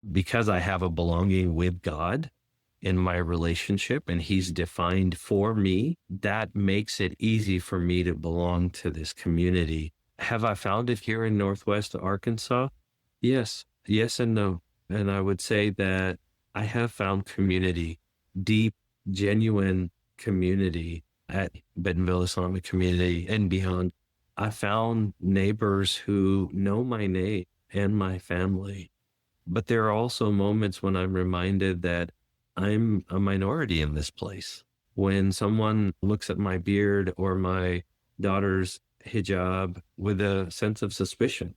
because I have a belonging with God in my relationship and he's defined for me, that makes it easy for me to belong to this community. Have I found it here in Northwest Arkansas? Yes, yes and no. And I would say that I have found community, deep, genuine community at Bentonville Islamic Community and beyond. I found neighbors who know my name and my family. But there are also moments when I'm reminded that I'm a minority in this place. When someone looks at my beard or my daughter's hijab with a sense of suspicion,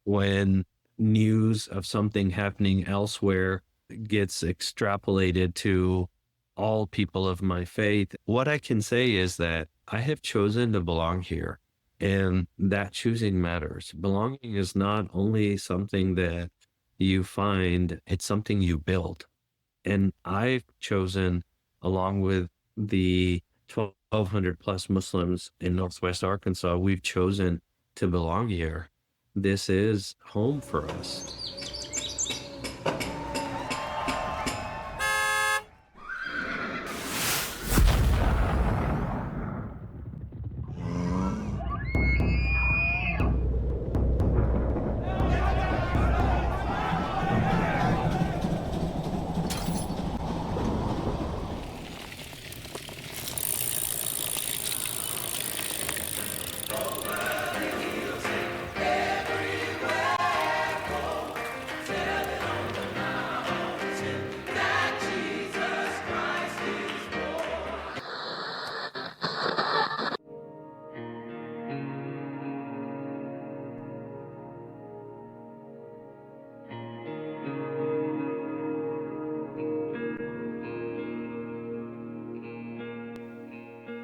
when news of something happening elsewhere gets extrapolated to all people of my faith, what I can say is that I have chosen to belong here, and that choosing matters. Belonging is not only something that you find, it's something you build. And I've chosen, along with the 1,200 plus Muslims in Northwest Arkansas, we've chosen to belong here. This is home for us.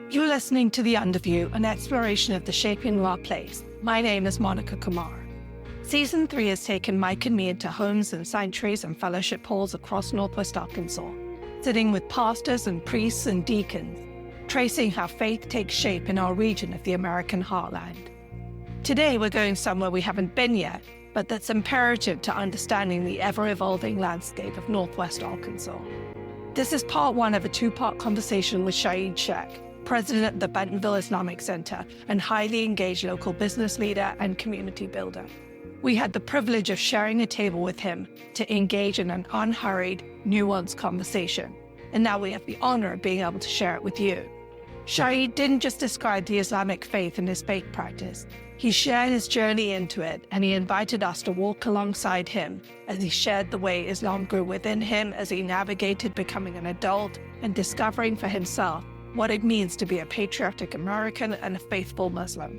You're listening to The Underview, an exploration of the shaping of our place. My name is Monica Kumar. Season 3 has taken Mike and me into homes and sanctuaries and fellowship halls across Northwest Arkansas, sitting with pastors and priests and deacons, tracing how faith takes shape in our region of the American heartland. Today we're going somewhere we haven't been yet, but that's imperative to understanding the ever-evolving landscape of Northwest Arkansas. This is part 1 of a 2-part conversation with Shahid Sheikh, president of the Bentonville Islamic Center and highly engaged local business leader and community builder. We had the privilege of sharing a table with him to engage in an unhurried, nuanced conversation. And now we have the honor of being able to share it with you. Shahid didn't just describe the Islamic faith and his faith practice. He shared his journey into it, and he invited us to walk alongside him as he shared the way Islam grew within him as he navigated becoming an adult and discovering for himself what it means to be a patriotic American and a faithful Muslim.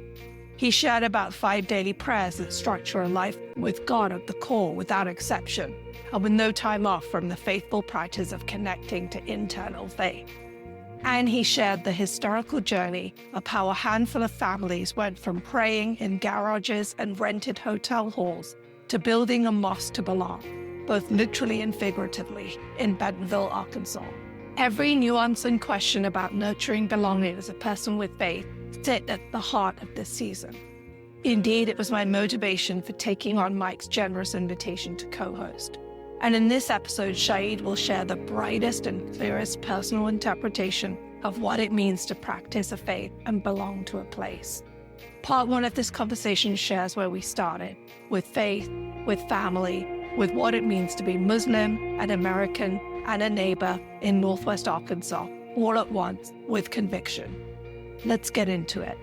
He shared about 5 daily prayers that structure a life with God at the core without exception, and with no time off from the faithful practice of connecting to internal faith. And he shared the historical journey of how a handful of families went from praying in garages and rented hotel halls to building a mosque to belong, both literally and figuratively, in Bentonville, Arkansas. Every nuance and question about nurturing belonging as a person with faith sit at the heart of this season. Indeed, it was my motivation for taking on Mike's generous invitation to co-host. And in this episode, Shahid will share the brightest and clearest personal interpretation of what it means to practice a faith and belong to a place. Part 1 of this conversation shares where we started, with faith, with family, with what it means to be Muslim, an American, and a neighbor in Northwest Arkansas, all at once, with conviction. Let's get into it.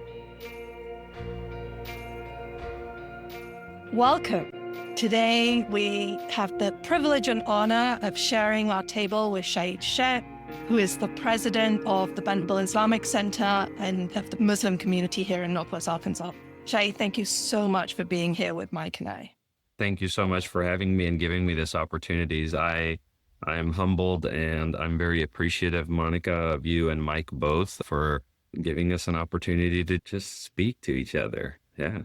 Welcome. Today, we have the privilege and honor of sharing our table with Shahid Sheikh, who is the president of the Bentonville Islamic Center and of the Muslim community here in Northwest Arkansas. Shahid, thank you so much for being here with Mike and I. Thank you so much for having me and giving me this opportunities. I am humbled and I'm very appreciative, Monica, of you and Mike both for giving us an opportunity to just speak to each other. Yeah.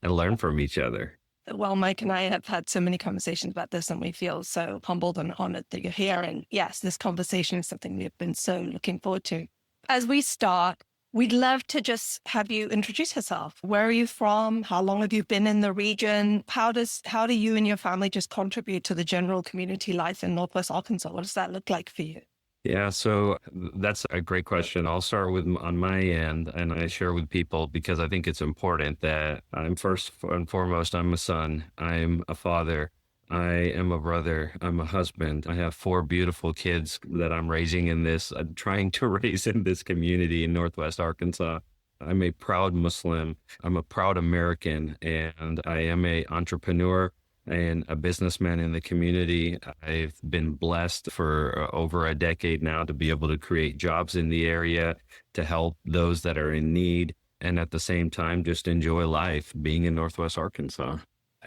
And learn from each other. Well, Mike and I have had so many conversations about this, and we feel so humbled and honored that you're here. And yes, this conversation is something we've been so looking forward to. As we start, We'd love to just have you introduce yourself. Where are you from? How long have you been in the region? How do you and your family just contribute to the general community life in Northwest Arkansas? What does that look like for you? Yeah, so that's a great question. I'll start with on my end, and I share with people because I think it's important that I'm first and foremost, I'm a son, I'm a father, I am a brother, I'm a husband. I have four beautiful kids that I'm raising in this, trying to raise in this community in Northwest Arkansas. I'm a proud Muslim. I'm a proud American, and I am a entrepreneur and a businessman in the community. I've been blessed for over a decade now to be able to create jobs in the area, to help those that are in need, and at the same time, just enjoy life being in Northwest Arkansas.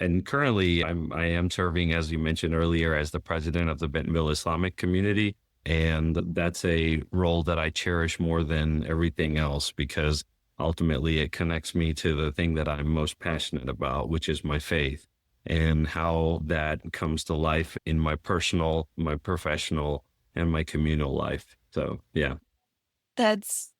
And currently, I am serving, as you mentioned earlier, as the president of the Bentonville Islamic community. And that's a role that I cherish more than everything else because ultimately it connects me to the thing that I'm most passionate about, which is my faith and how that comes to life in my personal, my professional, and my communal life. So, yeah. That's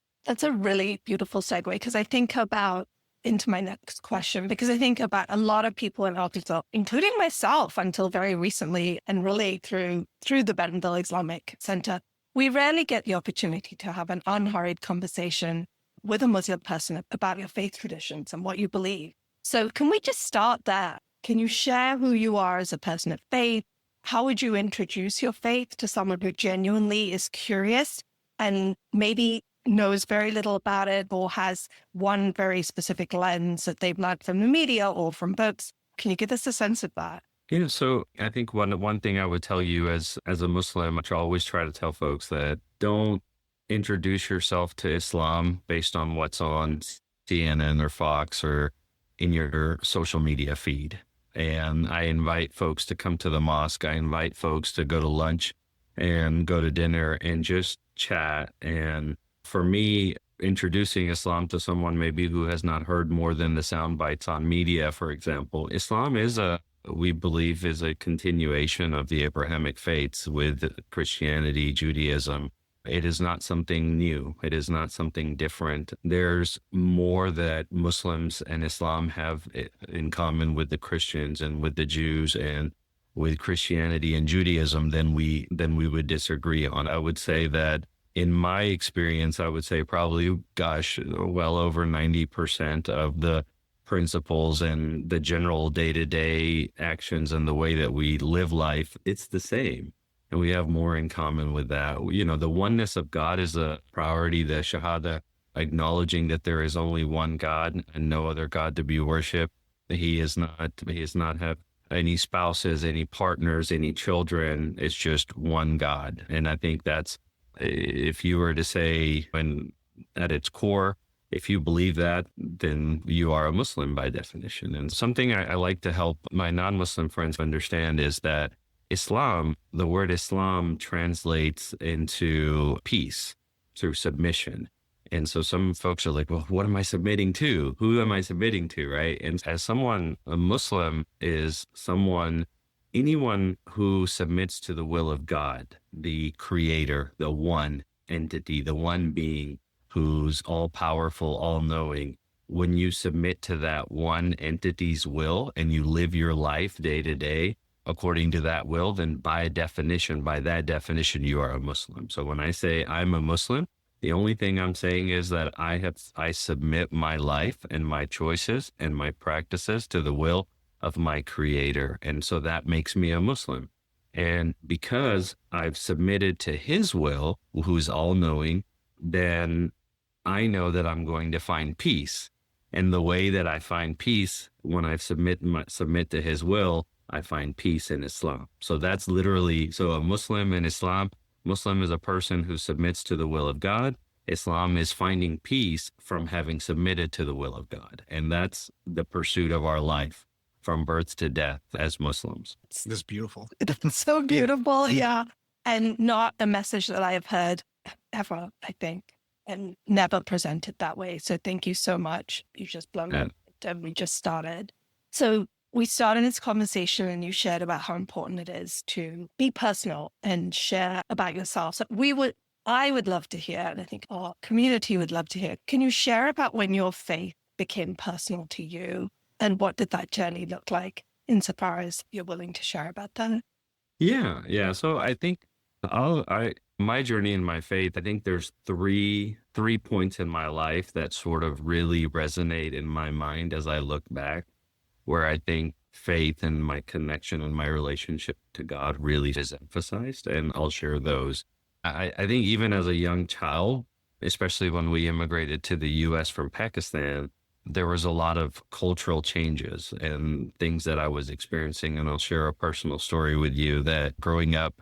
a really beautiful segue because I think about into my next question, because I think about a lot of people in Arkansas, including myself until very recently, and really through the Bentonville Islamic Center, we rarely get the opportunity to have an unhurried conversation with a Muslim person about your faith traditions and what you believe. So can we just start there? Can you share who you are as a person of faith? How would you introduce your faith to someone who genuinely is curious and maybe knows very little about it or has one very specific lens that they've learned from the media or from books? Can you give us a sense of that? Yeah, so I think one thing I would tell you as a Muslim, which I always try to tell folks that don't introduce yourself to Islam based on what's on CNN or Fox or in your social media feed. And I invite folks to come to the mosque. I invite folks to go to lunch and go to dinner and just chat. And for me, introducing Islam to someone maybe who has not heard more than the sound bites on media, for example, Islam we believe is a continuation of the Abrahamic faiths with Christianity, Judaism. It is not something new. It is not something different. There's more that Muslims and Islam have in common with the Christians and with the Jews and with Christianity and Judaism than we would disagree on. I would say that in my experience, I would say probably, well over 90% of the principles and the general day-to-day actions and the way that we live life, it's the same. And we have more in common with that. You know, the oneness of God is a priority, the Shahada, acknowledging that there is only one God and no other God to be worshiped. He does not have any spouses, any partners, any children. It's just one God. And I think that's, if you were to say, when at its core, if you believe that, then you are a Muslim by definition. And something I like to help my non-Muslim friends understand is that Islam, the word Islam translates into peace through submission. And so some folks are like, well, what am I submitting to? Who am I submitting to, right? And as someone, a Muslim is anyone who submits to the will of God, the creator, the one entity, the one being who's all powerful, all knowing. When you submit to that one entity's will and you live your life day to day according to that will, then by that definition, you are a Muslim. So when I say I'm a Muslim, the only thing I'm saying is that I submit my life and my choices and my practices to the will of my creator. And so that makes me a Muslim. And because I've submitted to his will, who's all knowing, then I know that I'm going to find peace. And the way that I find peace when I submit to his will, I find peace in Islam. So that's literally, so a Muslim in Islam, Muslim is a person who submits to the will of God. Islam is finding peace from having submitted to the will of God. And that's the pursuit of our life from birth to death as Muslims. That's beautiful. It's so beautiful. Yeah. And not a message that I have heard ever, I think, and never presented that way. So thank you so much. You just blown me. And we just started. So we started this conversation and you shared about how important it is to be personal and share about yourself. So we would I would love to hear, and I think our community would love to hear. Can you share about when your faith became personal to you, and what did that journey look like, insofar as you're willing to share about that? Yeah, yeah. So I think my journey in my faith, I think there's three points in my life that sort of really resonate in my mind as I look back, where I think faith and my connection and my relationship to God really is emphasized, and I'll share those. I think even as a young child, especially when we immigrated to the US from Pakistan, there was a lot of cultural changes and things that I was experiencing. And I'll share a personal story with you that growing up,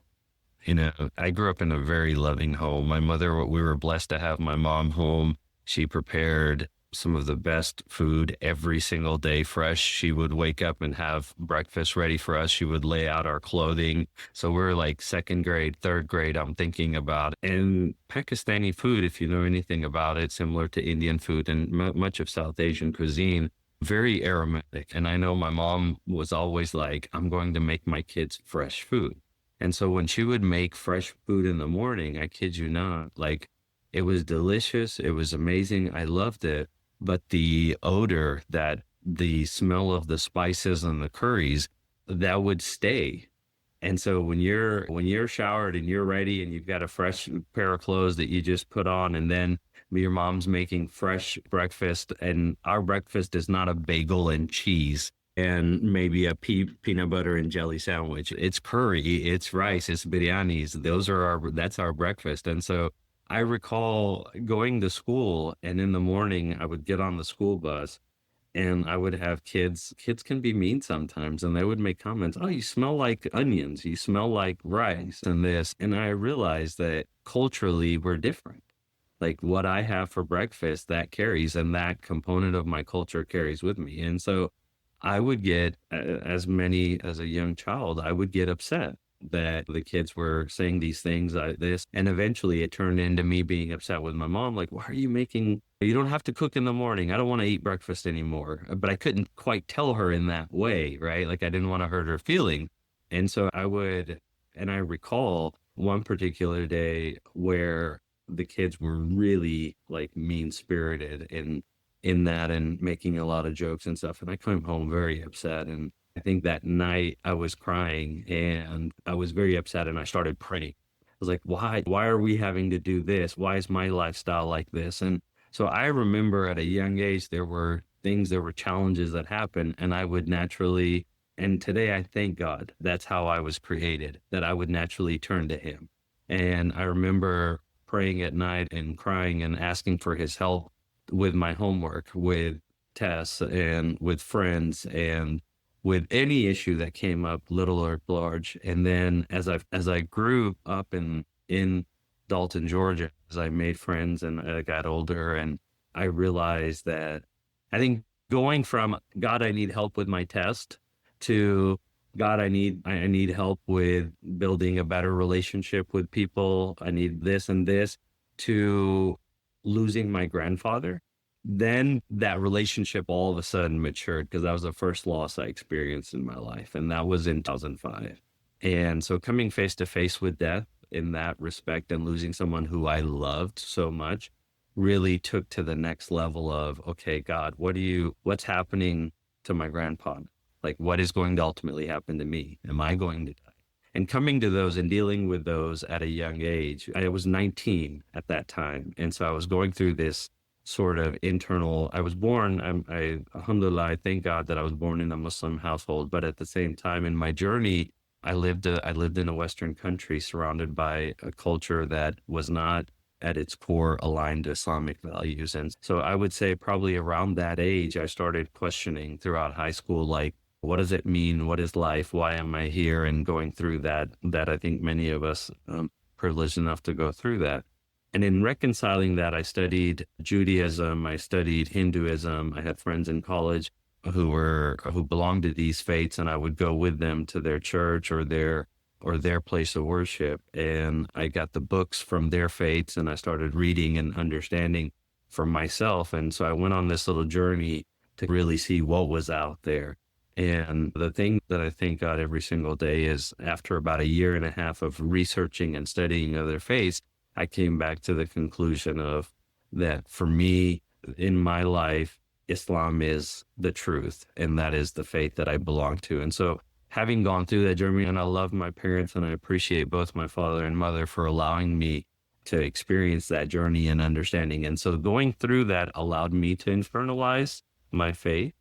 I grew up in a very loving home. My mother, we were blessed to have my mom home. She prepared some of the best food every single day, fresh. She would wake up and have breakfast ready for us. She would lay out our clothing. So we're like second grade, third grade, I'm thinking about. And Pakistani food, if you know anything about it, similar to Indian food and much of South Asian cuisine, very aromatic. And I know my mom was always like, I'm going to make my kids fresh food. And so when she would make fresh food in the morning, I kid you not, like it was delicious. It was amazing. I loved it. But the odor, that the smell of the spices and the curries, that would stay. And so when you're showered and you're ready and you've got a fresh pair of clothes that you just put on, and then your mom's making fresh breakfast, and our breakfast is not a bagel and cheese and maybe a peanut butter and jelly sandwich. It's curry, it's rice, it's biryanis. That's our breakfast. And so I recall going to school, and in the morning I would get on the school bus and I would have kids can be mean sometimes, and they would make comments, oh, you smell like onions, you smell like rice and this. And I realized that culturally we're different. Like what I have for breakfast, that carries, and that component of my culture carries with me. And so I would get, as a young child, I would get upset that the kids were saying these things, this, and eventually it turned into me being upset with my mom. Like, why are you you don't have to cook in the morning. I don't want to eat breakfast anymore. But I couldn't quite tell her in that way, right? Like I didn't want to hurt her feeling. And so I recall one particular day where the kids were really like mean spirited in that and making a lot of jokes and stuff. And I came home very upset. And I think that night I was crying and I was very upset, and I started praying. I was like, why are we having to do this? Why is my lifestyle like this? And so I remember at a young age, there were challenges that happened, and I would naturally, and today I thank God that's how I was created, that I would naturally turn to him. And I remember praying at night and crying and asking for his help with my homework, with tests, and with friends, and with any issue that came up, little or large. And then as I grew up in Dalton, Georgia, as I made friends and I got older, and I realized that I think going from God, I need help with my test, to God, I need help with building a better relationship with people. I need this and this, to losing my grandfather. Then that relationship all of a sudden matured, because that was the first loss I experienced in my life. And that was in 2005. And so coming face to face with death in that respect, and losing someone who I loved so much, really took to the next level of, okay, God, what's happening to my grandpa? Like, what is going to ultimately happen to me? Am I going to die? And coming to those and dealing with those at a young age. I was 19 at that time. And so I was going through this sort of internal, I was born, alhamdulillah, I thank God that I was born in a Muslim household. But at the same time in my journey, I lived in a Western country surrounded by a culture that was not at its core aligned to Islamic values. And so I would say probably around that age, I started questioning throughout high school, like, what does it mean? What is life? Why am I here? And going through that I think many of us privileged enough to go through that. And in reconciling that, I studied Judaism, I studied Hinduism. I had friends in college who belonged to these faiths, and I would go with them to their church or their place of worship. And I got the books from their faiths, and I started reading and understanding for myself. And so I went on this little journey to really see what was out there. And the thing that I thank God every single day is, after about a year and a half of researching and studying other faiths, I came back to the conclusion of that for me in my life, Islam is the truth, and that is the faith that I belong to. And so having gone through that journey, and I love my parents and I appreciate both my father and mother for allowing me to experience that journey and understanding. And so going through that allowed me to internalize my faith.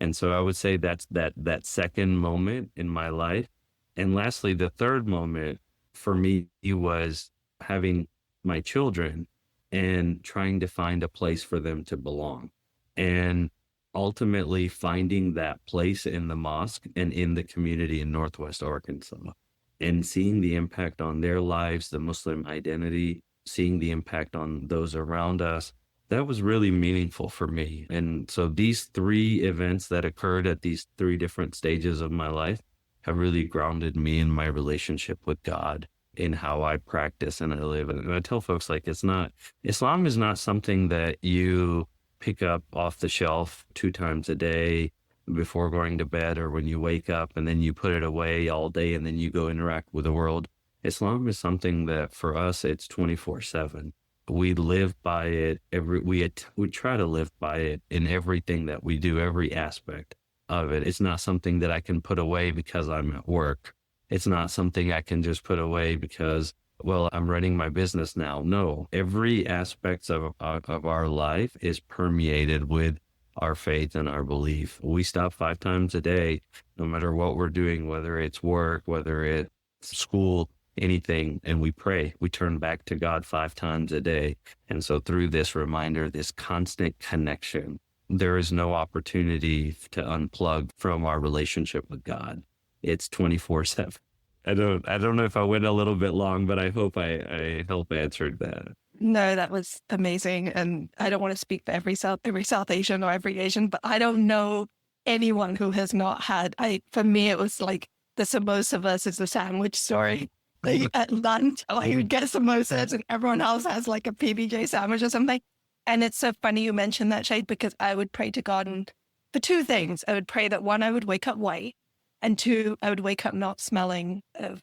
And so I would say that's that second moment in my life. And lastly, the third moment for me was having my children and trying to find a place for them to belong. And ultimately finding that place in the mosque and in the community in Northwest Arkansas and seeing the impact on their lives, the Muslim identity, seeing the impact on those around us, that was really meaningful for me. And so these three events that occurred at these three different stages of my life have really grounded me in my relationship with God, in how I practice and I live. And I tell folks, like, Islam is not something that you pick up off the shelf 2 times a day before going to bed or when you wake up, and then you put it away all day and then you go interact with the world. Islam is something that for us, it's 24/7. We live by it. We try to live by it in everything that we do, every aspect of it. It's not something that I can put away because I'm at work. It's not something I can just put away because, well, I'm running my business now. No, every aspect of our life is permeated with our faith and our belief. We stop 5 times a day, no matter what we're doing, whether it's work, whether it's school, anything, and we pray. We turn back to God 5 times a day. And so through this reminder, this constant connection, there is no opportunity to unplug from our relationship with God. It's 24/7. I don't know if I went a little bit long, but I hope I help answered that. No, that was amazing. And I don't want to speak for every South Asian or every Asian, but I don't know anyone who has not had, for me, it was like the samosa versus the sandwich story. Like at lunch, like you would get samosas and everyone else has like a PBJ sandwich or something. And it's so funny you mentioned that, Shahid, because I would pray to God for 2 things. I would pray that 1, I would wake up white, and 2, I would wake up not smelling of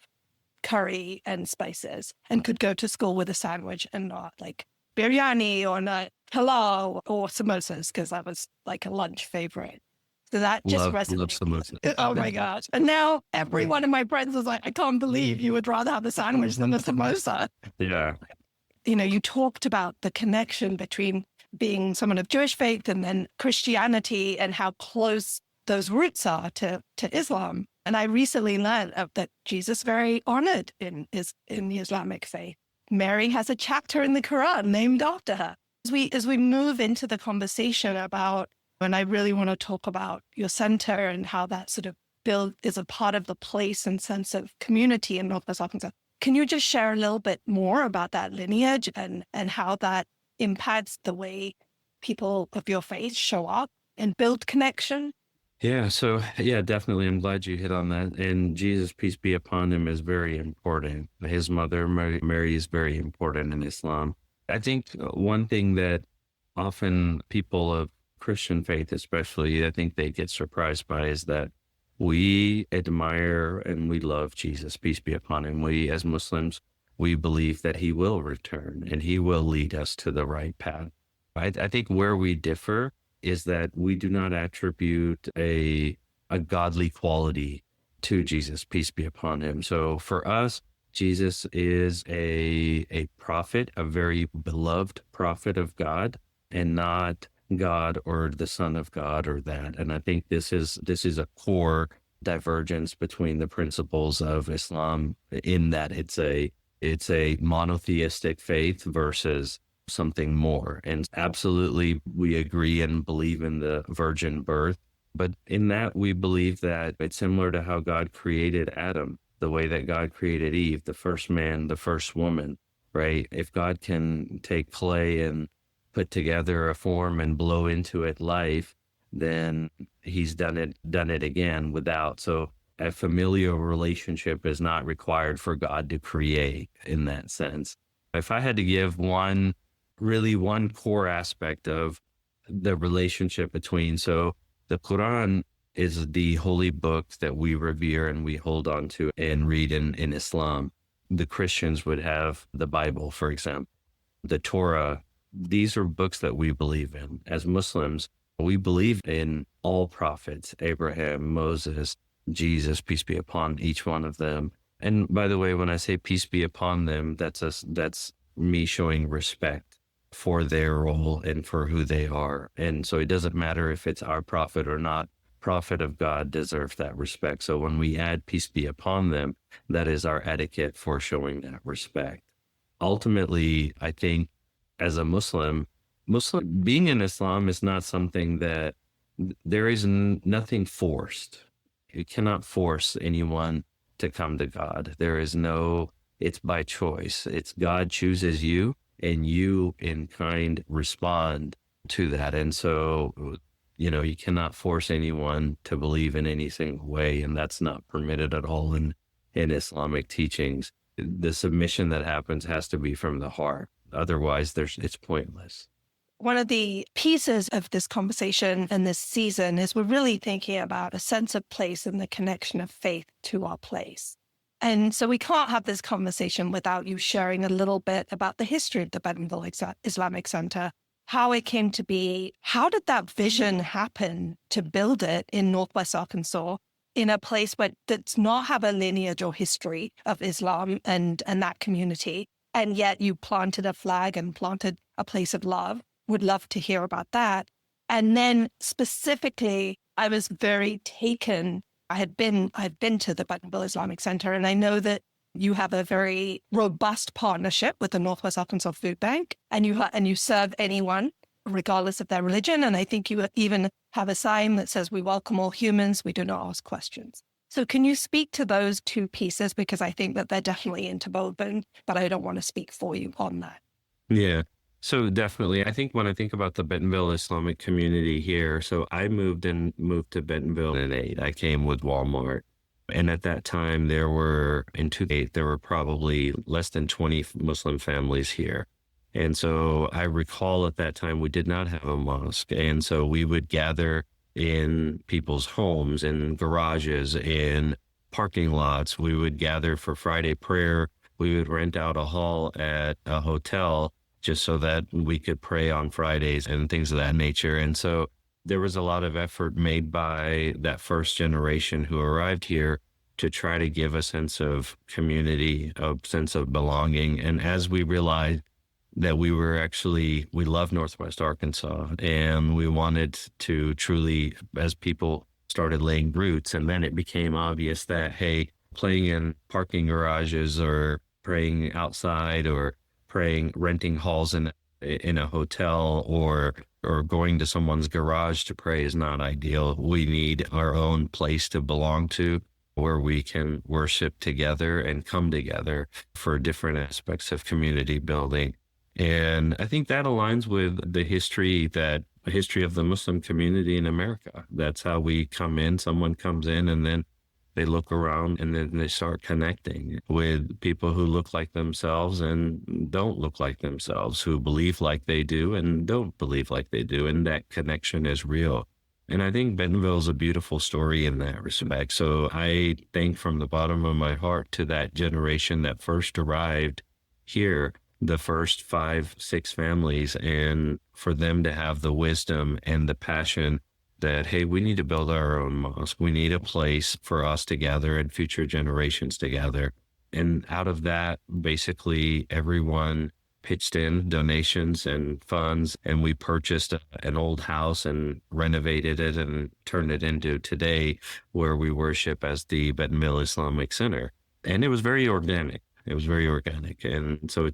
curry and spices and could go to school with a sandwich and not like biryani or not halal or samosas, because that was like a lunch favorite. So that just resonated. Love samosas. Oh my gosh. And now every one of my friends was like, I can't believe you would rather have a sandwich than a samosa. Yeah. You know, you talked about the connection between being someone of Jewish faith and then Christianity and how close those roots are to Islam. And I recently learned that Jesus is very honored in the Islamic faith. Mary has a chapter in the Quran named after her. As we move into the conversation about, and I really want to talk about your center and how that sort of is a part of the place and sense of community in Northwest Arkansas. Can you just share a little bit more about that lineage and how that impacts the way people of your faith show up and build connection? Yeah. So yeah, definitely. I'm glad you hit on that. And Jesus, peace be upon him, is very important. His mother, Mary, is very important in Islam. I think one thing that often people of Christian faith, especially, I think they get surprised by is that we admire and we love Jesus, peace be upon him. We, as Muslims, we believe that he will return and he will lead us to the right path. I think where we differ is that we do not attribute a godly quality to Jesus, peace be upon him. So for us, Jesus is a prophet, a very beloved prophet of God, and not God or the Son of God or that. And I think this is a core divergence between the principles of Islam, in that it's a monotheistic faith versus something more. And absolutely, we agree and believe in the virgin birth. But in that, we believe that it's similar to how God created Adam, the way that God created Eve, the first man, the first woman, right? If God can take clay and put together a form and blow into it life, then he's done it again without. So a familial relationship is not required for God to create in that sense. If I had to give one core aspect of the relationship between, so the Quran is the holy book that we revere and we hold on to and read in Islam. the Christians would have the Bible, for example, the Torah. These are books that we believe in. As Muslims, we believe in all prophets, Abraham, Moses, Jesus, peace be upon each one of them. And by the way, when I say peace be upon them, that's me showing respect for their role and for who they are. And so it doesn't matter if it's our prophet or not. Prophet of God deserves that respect. So when we add peace be upon them, that is our etiquette for showing that respect. Ultimately, I think as a Muslim being in Islam is not something that there is nothing forced. You cannot force anyone to come to God. There is no, it's by choice. It's God chooses you and you in kind respond to that. And so, you cannot force anyone to believe in any single way. And that's not permitted at all in Islamic teachings. The submission that happens has to be from the heart. Otherwise, it's pointless. One of the pieces of this conversation and this season is we're really thinking about a sense of place and the connection of faith to our place. And so we can't have this conversation without you sharing a little bit about the history of the Bentonville Islamic Center, how it came to be. How did that vision happen to build it in Northwest Arkansas, in a place where does not have a lineage or history of Islam and that community, and yet you planted a flag and planted a place of love? Would love to hear about that. And then specifically, I was very taken. I've been to the Bentonville Islamic Center, and I know that you have a very robust partnership with the Northwest Arkansas Food Bank, and you serve anyone regardless of their religion. And I think you even have a sign that says, "We welcome all humans. We do not ask questions." So can you speak to those two pieces? Because I think that they're definitely interwoven, but I don't want to speak for you on that. Yeah. So definitely, I think when I think about the Bentonville Islamic community here, so I moved to Bentonville in 2008. I came with Walmart. And at that time, in 2008, there were probably less than 20 Muslim families here. And so I recall at that time, we did not have a mosque. And so we would gather in people's homes, in garages, in parking lots. We would gather for Friday prayer. We would rent out a hall at a hotel just so that we could pray on Fridays and things of that nature. And so there was a lot of effort made by that first generation who arrived here to try to give a sense of community, a sense of belonging. And as we realized that we love Northwest Arkansas, and we wanted to truly, as people started laying roots, and then it became obvious that, hey, playing in parking garages or praying outside or renting halls in a hotel or going to someone's garage to pray is not ideal. We need our own place to belong to, where we can worship together and come together for different aspects of community building. And I think that aligns with the history of the Muslim community in America. That's how we come in. Someone comes in and then they look around and then they start connecting with people who look like themselves and don't look like themselves, who believe like they do and don't believe like they do. And that connection is real. And I think Bentonville is a beautiful story in that respect. So I thank from the bottom of my heart to that generation that first arrived here, the first 5, 6 families, and for them to have the wisdom and the passion that, hey, we need to build our own mosque. We need a place for us to gather and future generations to gather. And out of that, basically everyone pitched in donations and funds, and we purchased an old house and renovated it and turned it into today where we worship as the Bentonville Islamic Center. And it was very organic. And so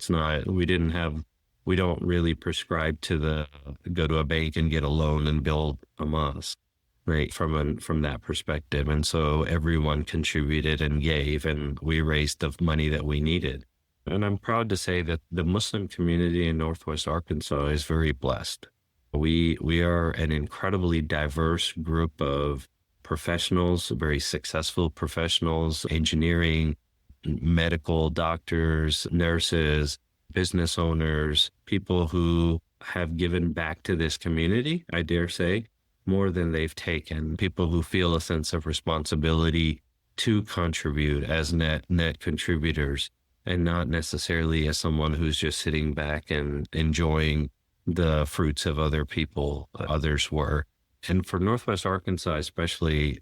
we don't really prescribe to go to a bank and get a loan and build a mosque, right? From that perspective. And so everyone contributed and gave, and we raised the money that we needed. And I'm proud to say that the Muslim community in Northwest Arkansas is very blessed. We are an incredibly diverse group of professionals, very successful professionals, engineering, medical, doctors, nurses, business owners, people who have given back to this community, I dare say, more than they've taken. People who feel a sense of responsibility to contribute as net contributors. and not necessarily as someone who's just sitting back and enjoying the fruits of other people, others were. And for Northwest Arkansas, especially,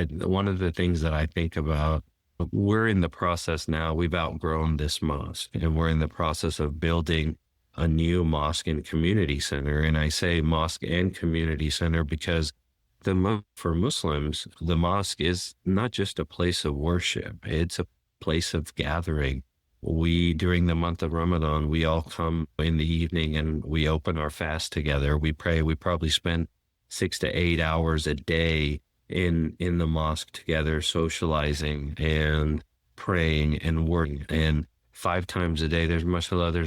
one of the things that I think about, we're in the process now, we've outgrown this mosque, and we're in the process of building a new mosque and community center. And I say mosque and community center because for Muslims, the mosque is not just a place of worship, it's a place of gathering. During the month of Ramadan, we all come in the evening and we open our fast together. We pray. We probably spend 6 to 8 hours a day in the mosque together, socializing and praying and working. And 5 times a day, there's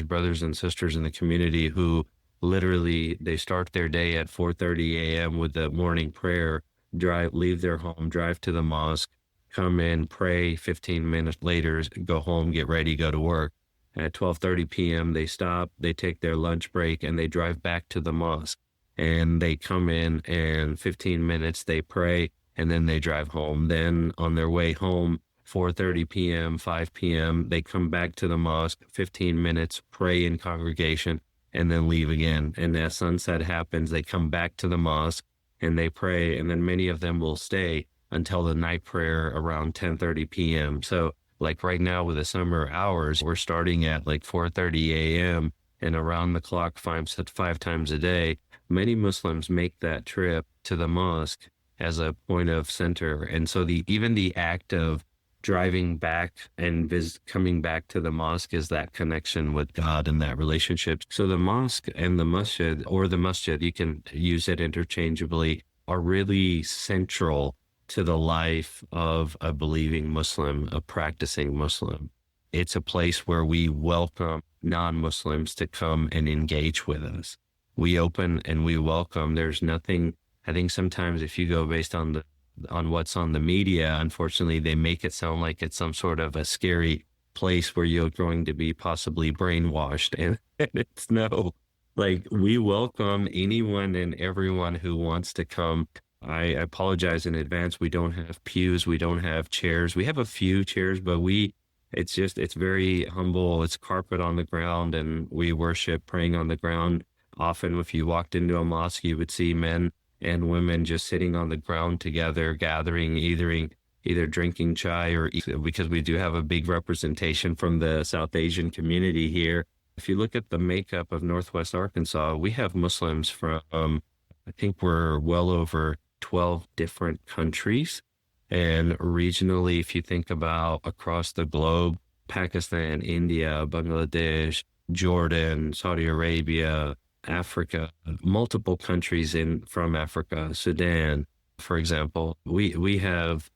brothers and sisters in the community who literally, they start their day at 4:30 a.m. with the morning prayer, leave their home, drive to the mosque, come in, pray, 15 minutes later, go home, get ready, go to work. At 12:30 p.m., they stop, they take their lunch break, and they drive back to the mosque. And they come in, and 15 minutes, they pray, and then they drive home. Then on their way home, 4:30 p.m., 5 p.m., they come back to the mosque, 15 minutes, pray in congregation, and then leave again. And as sunset happens, they come back to the mosque, and they pray, and then many of them will stay until the night prayer around 10:30 p.m. So like right now with the summer hours, we're starting at like 4:30 a.m. and around the clock 5 times a day. Many Muslims make that trip to the mosque as a point of center. And so even the act of driving back and coming back to the mosque is that connection with God and that relationship. So the mosque and the masjid, or the masjid, you can use it interchangeably, are really central to the life of a believing Muslim, a practicing Muslim. It's a place where we welcome non-Muslims to come and engage with us. We open and we welcome. There's nothing, I think sometimes if you go based on what's on the media, unfortunately, they make it sound like it's some sort of a scary place where you're going to be possibly brainwashed. And it's no, like, we welcome anyone and everyone who wants to come. I apologize in advance. We don't have pews. We don't have chairs. We have a few chairs, but it's very humble. It's carpet on the ground, and we worship praying on the ground. Often if you walked into a mosque, you would see men and women just sitting on the ground together, gathering, either drinking chai or because we do have a big representation from the South Asian community here. If you look at the makeup of Northwest Arkansas, we have Muslims from, I think we're well over 12 different countries. And regionally, if you think about across the globe, Pakistan, India, Bangladesh, Jordan, Saudi Arabia, Africa, multiple countries from Africa, Sudan, for example. We have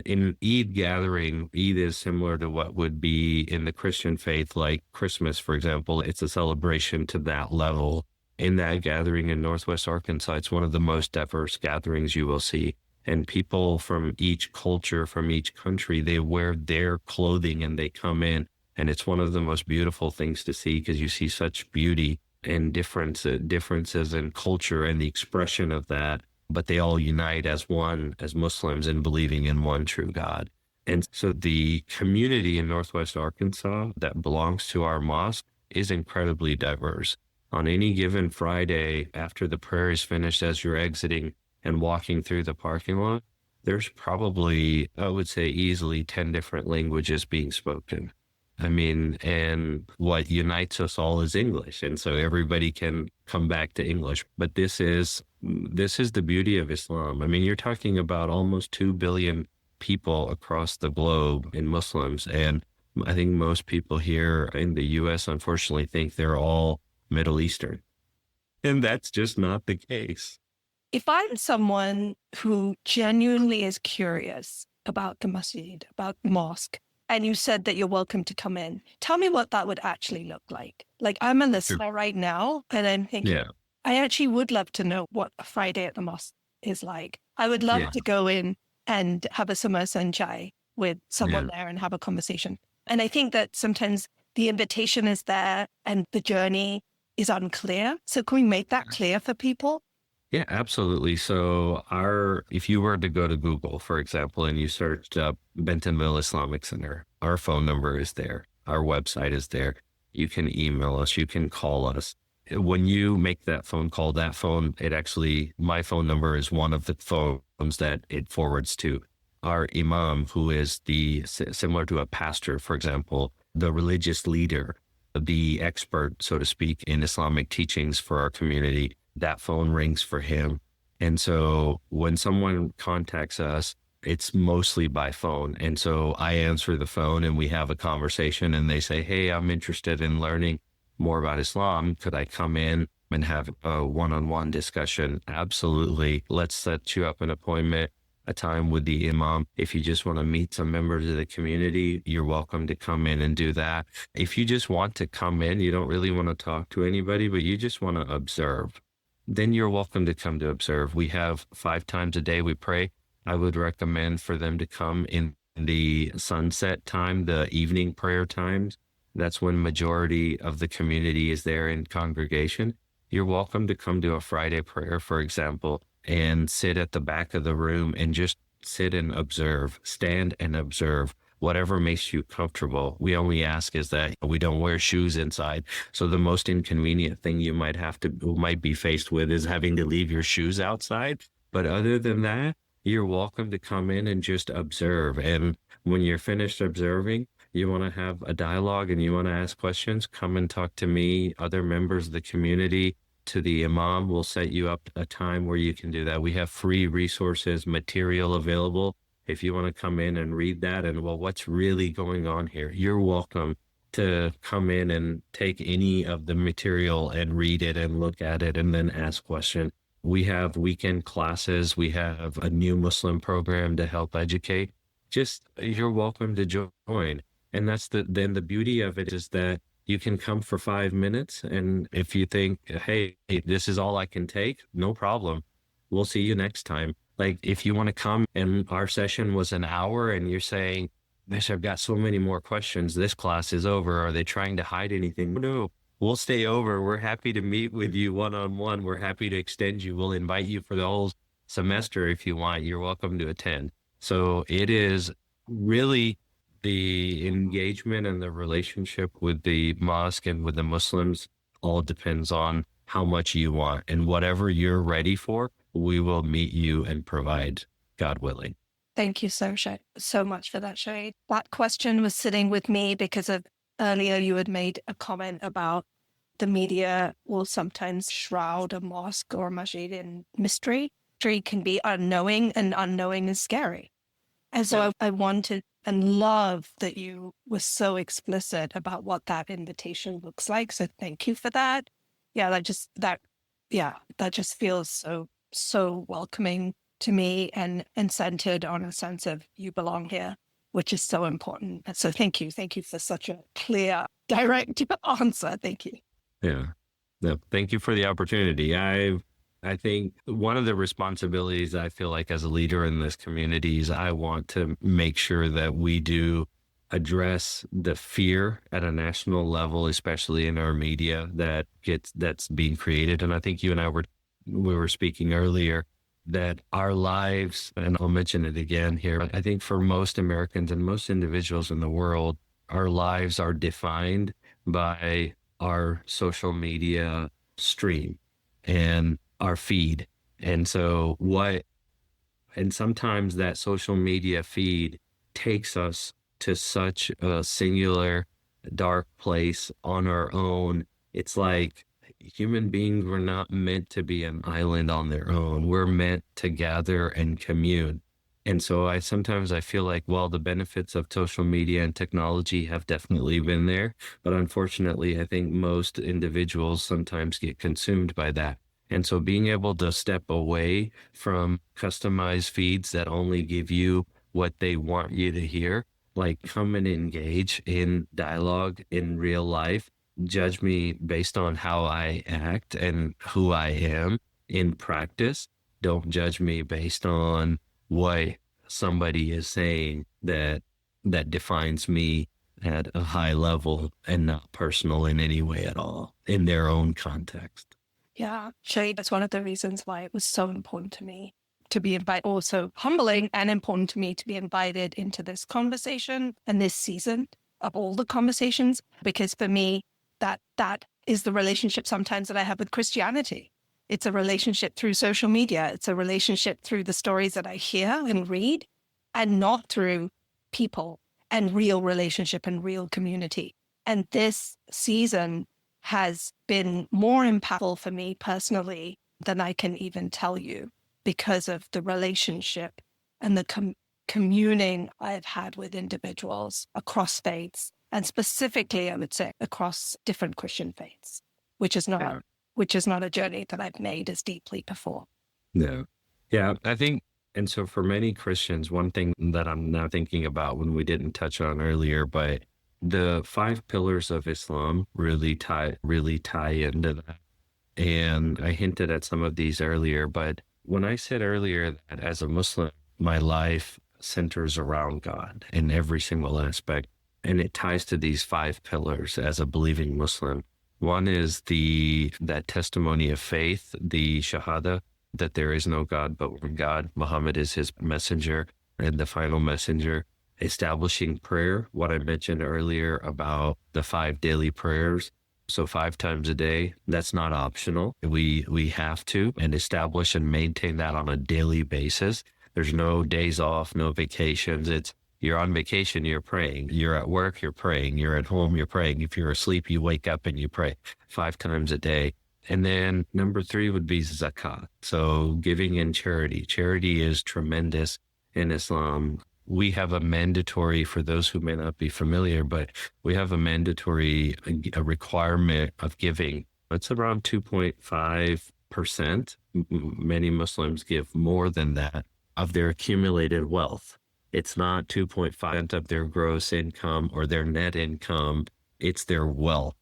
in Eid gathering, Eid is similar to what would be in the Christian faith, like Christmas, for example. It's a celebration to that level. In that gathering in Northwest Arkansas, it's one of the most diverse gatherings you will see. And people from each culture, from each country, they wear their clothing and they come in. And it's one of the most beautiful things to see because you see such beauty and differences in culture and the expression of that. But they all unite as one, as Muslims, in believing in one true God. And so the community in Northwest Arkansas that belongs to our mosque is incredibly diverse. On any given Friday, after the prayer is finished, as you're exiting and walking through the parking lot, there's probably, I would say, easily 10 different languages being spoken. I mean, and what unites us all is English. And so everybody can come back to English. But this is the beauty of Islam. I mean, you're talking about almost 2 billion people across the globe in Muslims. And I think most people here in the U.S., unfortunately, think they're all Middle Eastern. And that's just not the case. If I'm someone who genuinely is curious about the masjid, about the mosque, and you said that you're welcome to come in, tell me what that would actually look like. Like, I'm a listener right now, and I'm thinking, I actually would love to know what a Friday at the mosque is like. I would love to go in and have a samosa and chai with someone there and have a conversation. And I think that sometimes the invitation is there and the journey is unclear. So can we make that clear for people? Yeah, absolutely. So if you were to go to Google, for example, and you searched up Bentonville Islamic Center, our phone number is there. Our website is there. You can email us. You can call us. When you make that phone call, my phone number is one of the phones that it forwards to. Our imam, who is similar to a pastor, for example, the religious leader, the expert, so to speak, in Islamic teachings for our community, that phone rings for him. And so when someone contacts us, it's mostly by phone. And so I answer the phone and we have a conversation and they say, hey, I'm interested in learning more about Islam. Could I come in and have a one-on-one discussion? Absolutely. Let's set you up an appointment, a time with the imam. If you just want to meet some members of the community, you're welcome to come in and do that. If you just want to come in, you don't really want to talk to anybody, but you just want to observe, then you're welcome to come to observe. We have 5 times a day we pray. I would recommend for them to come in the sunset time, the evening prayer times. That's when majority of the community is there in congregation. You're welcome to come to a Friday prayer, for example, and sit at the back of the room and just sit and observe, stand and observe, whatever makes you comfortable. We only ask is that we don't wear shoes inside. So the most inconvenient thing you might be faced with is having to leave your shoes outside. But other than that, you're welcome to come in and just observe. And when you're finished observing, you want to have a dialogue and you want to ask questions, come and talk to me, other members of the community, to the imam. We'll set you up a time where you can do that. We have free resources, material available. If you want to come in and read that and, well, what's really going on here? You're welcome to come in and take any of the material and read it and look at it and then ask questions. We have weekend classes. We have a new Muslim program to help educate. Just, you're welcome to join. And then the beauty of it is that you can come for 5 minutes. And if you think, hey, this is all I can take, no problem. We'll see you next time. Like if you want to come and our session was an hour and you're saying, Miss, I've got so many more questions. This class is over. Are they trying to hide anything? No, we'll stay over. We're happy to meet with you one-on-one. We're happy to extend you. We'll invite you for the whole semester if you want. You're welcome to attend. So it is really the engagement and the relationship with the mosque and with the Muslims all depends on how much you want. And whatever you're ready for, we will meet you and provide, God willing. Thank you so much for that, Shahid. That question was sitting with me because of earlier you had made a comment about the media will sometimes shroud a mosque or a masjid in mystery. Mystery can be unknowing, and unknowing is scary. And so I wanted and love that you were so explicit about what that invitation looks like. So thank you for that. Yeah, that just feels so welcoming to me and centered on a sense of you belong here, which is so important. And so thank you for such a clear, direct answer. Thank you. Yeah. No, thank you for the opportunity. I think one of the responsibilities I feel like as a leader in this community is I want to make sure that we do address the fear at a national level, especially in our media that's being created. And I think you and I we were speaking earlier that our lives, and I'll mention it again here, I think for most Americans and most individuals in the world, our lives are defined by our social media stream and our feed. And sometimes that social media feed takes us to such a singular dark place on our own. It's like human beings were not meant to be an island on their own. We're meant to gather and commune. And so I feel like, well, the benefits of social media and technology have definitely been there. But unfortunately, I think most individuals sometimes get consumed by that. And so being able to step away from customized feeds that only give you what they want you to hear, like come and engage in dialogue in real life, judge me based on how I act and who I am in practice. Don't judge me based on what somebody is saying that defines me at a high level and not personal in any way at all in their own context. Yeah, Shahid, that's one of the reasons why it was so important to me to be invited, also humbling and important to me to be invited into this conversation and this season of all the conversations, because for me, that is the relationship sometimes that I have with Christianity. It's a relationship through social media. It's a relationship through the stories that I hear and read, and not through people and real relationship and real community. And this season has been more impactful for me personally than I can even tell you, because of the relationship and the communing I've had with individuals across faiths, and specifically, I would say, across different Christian faiths, which is not a journey that I've made as deeply before. No. Yeah, I think, and so for many Christians, one thing that I'm now thinking about when we didn't touch on earlier, but the 5 pillars of Islam really tie into that. And I hinted at some of these earlier, but when I said earlier that as a Muslim, my life centers around God in every single aspect, and it ties to these 5 pillars as a believing Muslim. One is that testimony of faith, the Shahada, that there is no God but one God. Muhammad is his messenger and the final messenger. Establishing prayer, what I mentioned earlier about the 5 daily prayers. So 5 times a day, that's not optional. We have to, and establish and maintain that on a daily basis. There's no days off, no vacations. It's you're on vacation, you're praying. You're at work, you're praying. You're at home, you're praying. If you're asleep, you wake up and you pray 5 times a day. And then number 3 would be zakat. So giving in charity. Charity is tremendous in Islam. We have a mandatory, for those who may not be familiar, but we have a mandatory a requirement of giving. It's around 2.5%. Many Muslims give more than that of their accumulated wealth. It's not 2.5% of their gross income or their net income. It's their wealth.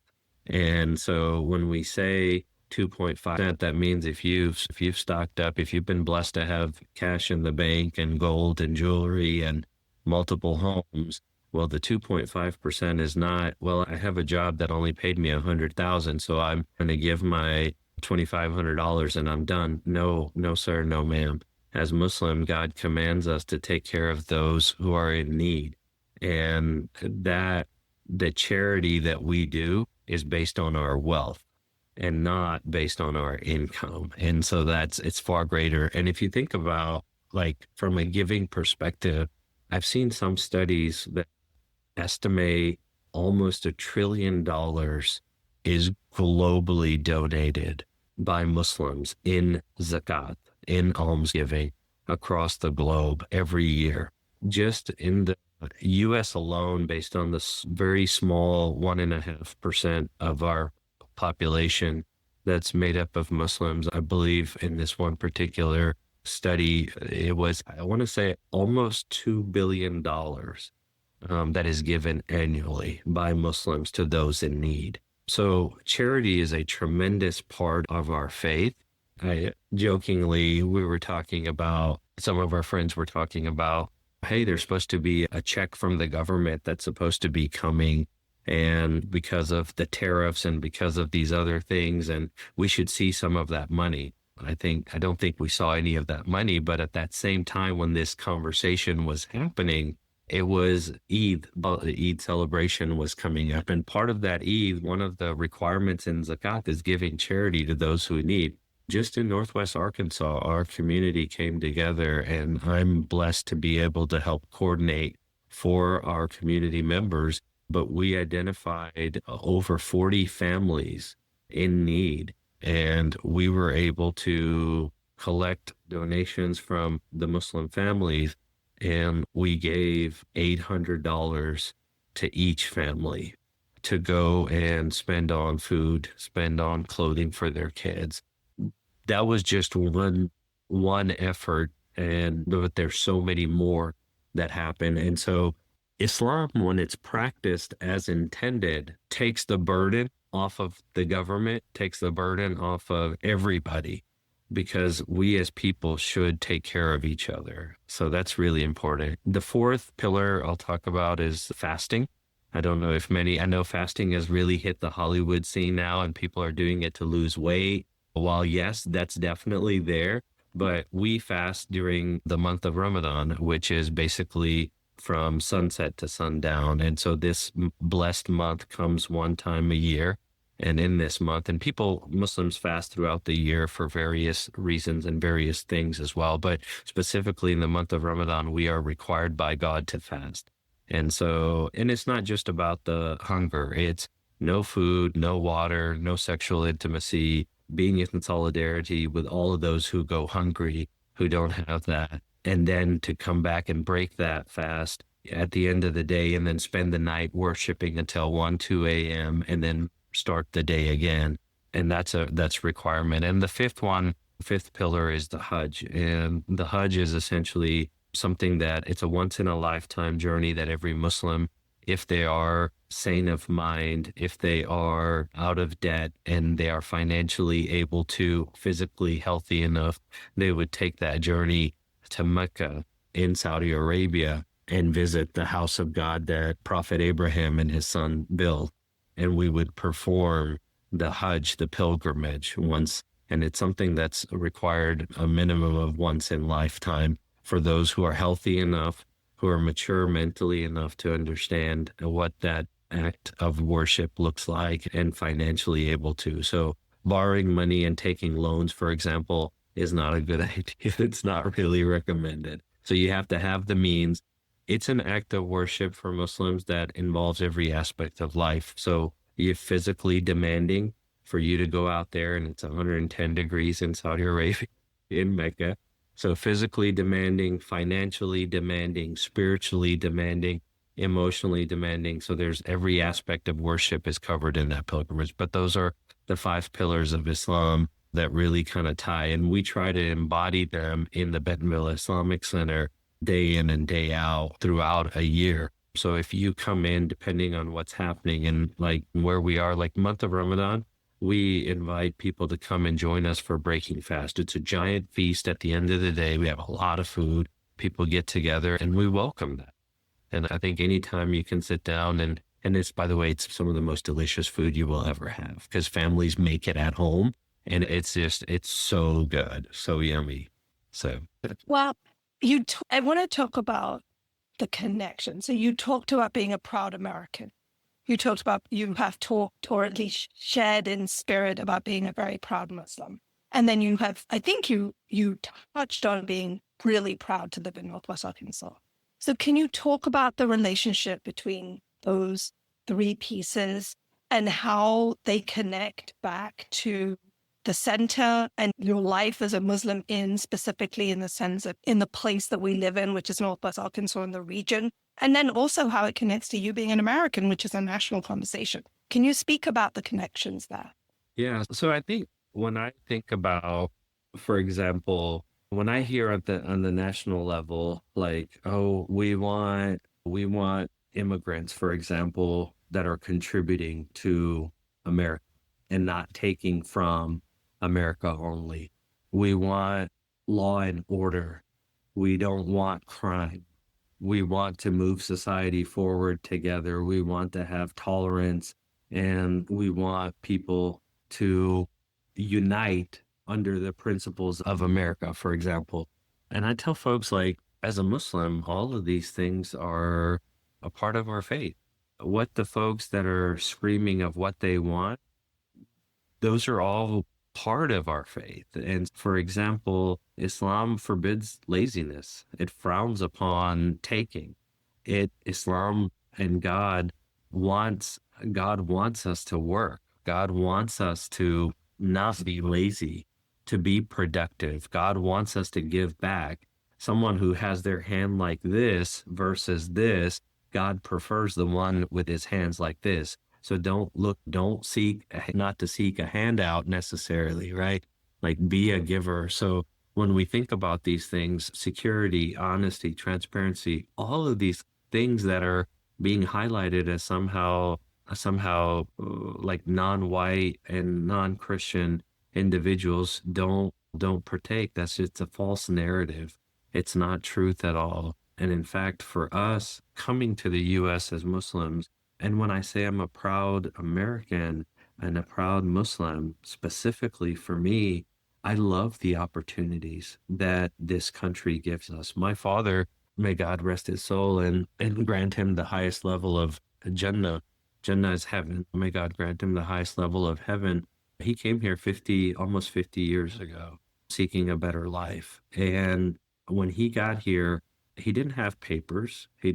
And so when we say 2.5%, that means if you've stocked up, if you've been blessed to have cash in the bank and gold and jewelry and multiple homes, well, the 2.5% is not, well, I have a job that only paid me $100,000, so I'm going to give my $2,500 and I'm done. No, sir, no, ma'am. As Muslim, God commands us to take care of those who are in need. And that the charity that we do is based on our wealth and not based on our income. And so it's far greater. And if you think about, like, from a giving perspective, I've seen some studies that estimate almost $1 trillion is globally donated by Muslims in zakat, in almsgiving across the globe every year. Just in the U.S. alone, based on this very small 1.5% of our population that's made up of Muslims, I believe in this one particular study, it was, I want to say, almost $2 billion that is given annually by Muslims to those in need. So charity is a tremendous part of our faith. Jokingly, some of our friends were talking about, hey, there's supposed to be a check from the government that's supposed to be coming, and because of the tariffs and because of these other things, and we should see some of that money. I don't think we saw any of that money, but at that same time when this conversation was happening, it was Eid. The Eid celebration was coming up. And part of that Eid, one of the requirements in zakat is giving charity to those who need. Just in Northwest Arkansas, our community came together, and I'm blessed to be able to help coordinate for our community members. But we identified over 40 families in need, and we were able to collect donations from the Muslim families, and we gave $800 to each family to go and spend on food, spend on clothing for their kids. That was just one effort, but there's so many more that happen. And so Islam, when it's practiced as intended, takes the burden off of the government, takes the burden off of everybody, because we as people should take care of each other. So that's really important. The 4th pillar I'll talk about is fasting. I know fasting has really hit the Hollywood scene now, and people are doing it to lose weight. While yes, that's definitely there, but we fast during the month of Ramadan, which is basically from sunset to sundown. And so this blessed month comes one time a year. And in this month, and Muslims fast throughout the year for various reasons and various things as well. But specifically in the month of Ramadan, we are required by God to fast. And so, and it's not just about the hunger. It's no food, no water, no sexual intimacy, being in solidarity with all of those who go hungry, who don't have that. And then to come back and break that fast at the end of the day and then spend the night worshiping until 1, 2 a.m. and then start the day again. And that's requirement. And the fifth pillar is the Hajj. And the Hajj is essentially something that it's a once in a lifetime journey that every Muslim, if they are sane of mind, if they are out of debt and they are financially able to, physically healthy enough, they would take that journey to Mecca in Saudi Arabia and visit the house of God that Prophet Abraham and his son built. And we would perform the Hajj, the pilgrimage once. And it's something that's required a minimum of once in lifetime for those who are healthy enough, who are mature mentally enough to understand what that act of worship looks like and financially able to. So borrowing money and taking loans, for example, is not a good idea. It's not really recommended. So you have to have the means. It's an act of worship for Muslims that involves every aspect of life. So you're physically demanding for you to go out there, and it's 110 degrees in Saudi Arabia, in Mecca. So physically demanding, financially demanding, spiritually demanding, emotionally demanding. So there's every aspect of worship is covered in that pilgrimage. But those are the 5 pillars of Islam that really kind of tie. And we try to embody them in the Bentonville Islamic Center day in and day out throughout a year. So if you come in, depending on what's happening and like where we are, like month of Ramadan, we invite people to come and join us for breaking fast. It's a giant feast at the end of the day. We have a lot of food. People get together and we welcome that. And I think anytime you can sit down and it's, by the way, it's some of the most delicious food you will ever have because families make it at home and it's so good, so yummy. So, Well, I want to talk about the connection. So you talked about being a proud American. You talked about you have talked or at least shared in spirit about being a very proud Muslim. And then you have, I think you touched on being really proud to live in Northwest Arkansas. So can you talk about the relationship between those 3 pieces and how they connect back to the center and your life as a Muslim specifically in the sense of in the place that we live in, which is Northwest Arkansas in the region, and then also how it connects to you being an American, which is a national conversation. Can you speak about the connections there? yeah. So I think when I think about, for example, when I hear on the national level, like, oh, we want immigrants, for example, that are contributing to America and not taking from America only. We want law and order. We don't want crime. We want to move society forward together. We want to have tolerance and we want people to unite under the principles of America, for example. And I tell folks, like, as a Muslim, all of these things are a part of our faith. What the folks that are screaming of what they want, those are all part of our faith. And for example, Islam forbids laziness. It frowns upon taking. Islam and God wants us to work. God wants us to not be lazy, to be productive. God wants us to give back. Someone who has their hand like this versus this, God prefers the one with his hands like this. So don't seek, not to seek a handout necessarily, right? Like be a giver. So when we think about these things, security, honesty, transparency, all of these things that are being highlighted as somehow like non-white and non-Christian individuals don't partake. It's a false narrative. It's not truth at all. And in fact, for us coming to the U.S. as Muslims, and when I say I'm a proud American and a proud Muslim, specifically for me, I love the opportunities that this country gives us. My father may God rest his soul and grant him the highest level of Jannah. Jannah is heaven. May God grant him the highest level of heaven. He came here almost 50 years ago, seeking a better life. And when he got here, he didn't have papers. He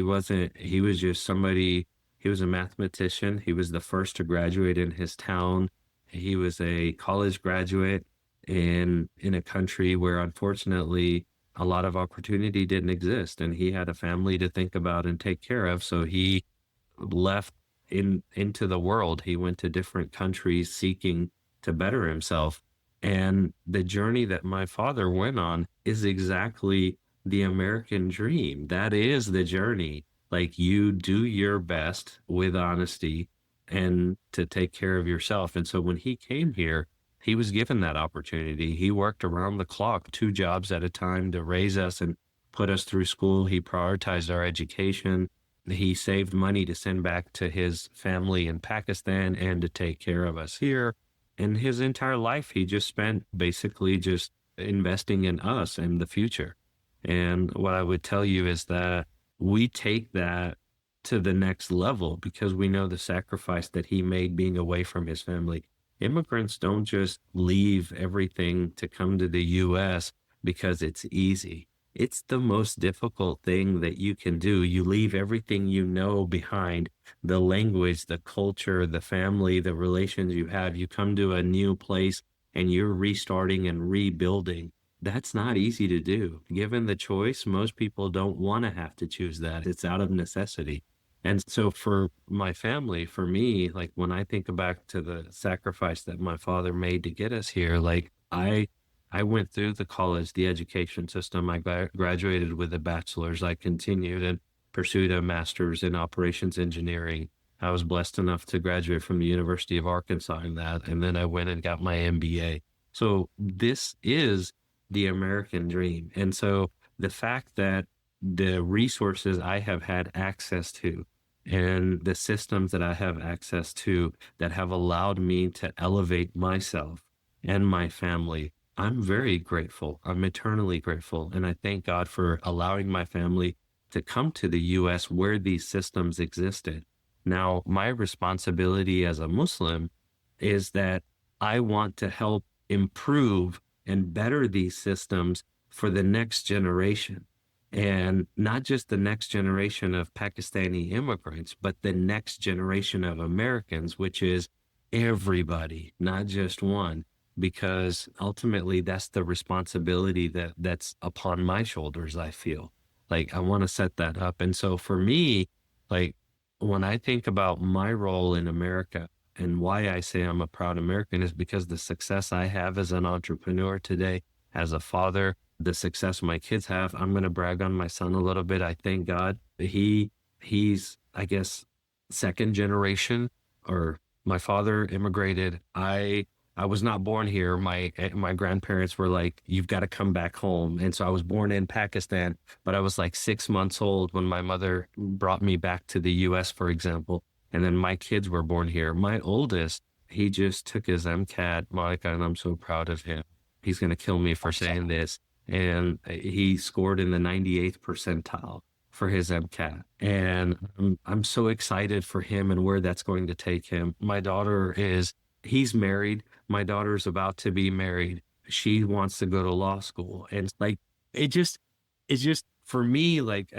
was just somebody, he was a mathematician. He was the first to graduate in his town. He was a college graduate in a country where unfortunately a lot of opportunity didn't exist, and he had a family to think about and take care of. So he left into the world. He went to different countries seeking to better himself. And the journey that my father went on is exactly the American dream. That is the journey. Like, you do your best with honesty and to take care of yourself. And so when he came here, he was given that opportunity. He worked around the clock, 2 jobs at a time to raise us and put us through school. He prioritized our education. He saved money to send back to his family in Pakistan and to take care of us here. And his entire life, he just spent basically just investing in us and the future. And what I would tell you is that we take that to the next level because we know the sacrifice that he made being away from his family. Immigrants don't just leave everything to come to the U.S. because it's easy. It's the most difficult thing that you can do. You leave everything you know behind, the language, the culture, the family, the relations you have. You come to a new place and you're restarting and rebuilding. That's not easy to do. Given the choice, most people don't want to have to choose that. It's out of necessity. And so for my family, for me, like when I think back to the sacrifice that my father made to get us here, like I went through the college, the education system. I graduated with a bachelor's. I continued and pursued a master's in operations engineering. I was blessed enough to graduate from the University of Arkansas in that. And then I went and got my MBA. So this is the American dream. And so the fact that the resources I have had access to and the systems that I have access to that have allowed me to elevate myself and my family, I'm very grateful. I'm eternally grateful. And I thank God for allowing my family to come to the U.S. where these systems existed. Now, my responsibility as a Muslim is that I want to help improve and better these systems for the next generation. And not just the next generation of Pakistani immigrants, but the next generation of Americans, which is everybody, not just one, because ultimately that's the responsibility that's upon my shoulders, I feel. Like I want to set that up. And so for me, like when I think about my role in America and why I say I'm a proud American is because the success I have as an entrepreneur today, as a father, the success my kids have. I'm going to brag on my son a little bit. I thank God he's, I guess, second generation, or my father immigrated. I was not born here. My grandparents were like, you've got to come back home. And so I was born in Pakistan, but I was like 6 months old when my mother brought me back to the US, for example. And then my kids were born here. My oldest, he just took his MCAT, Monica, and I'm so proud of him. He's going to kill me for saying this. And he scored in the 98th percentile for his MCAT. And I'm so excited for him and where that's going to take him. He's married. My daughter's about to be married. She wants to go to law school. And like, it's just for me, like,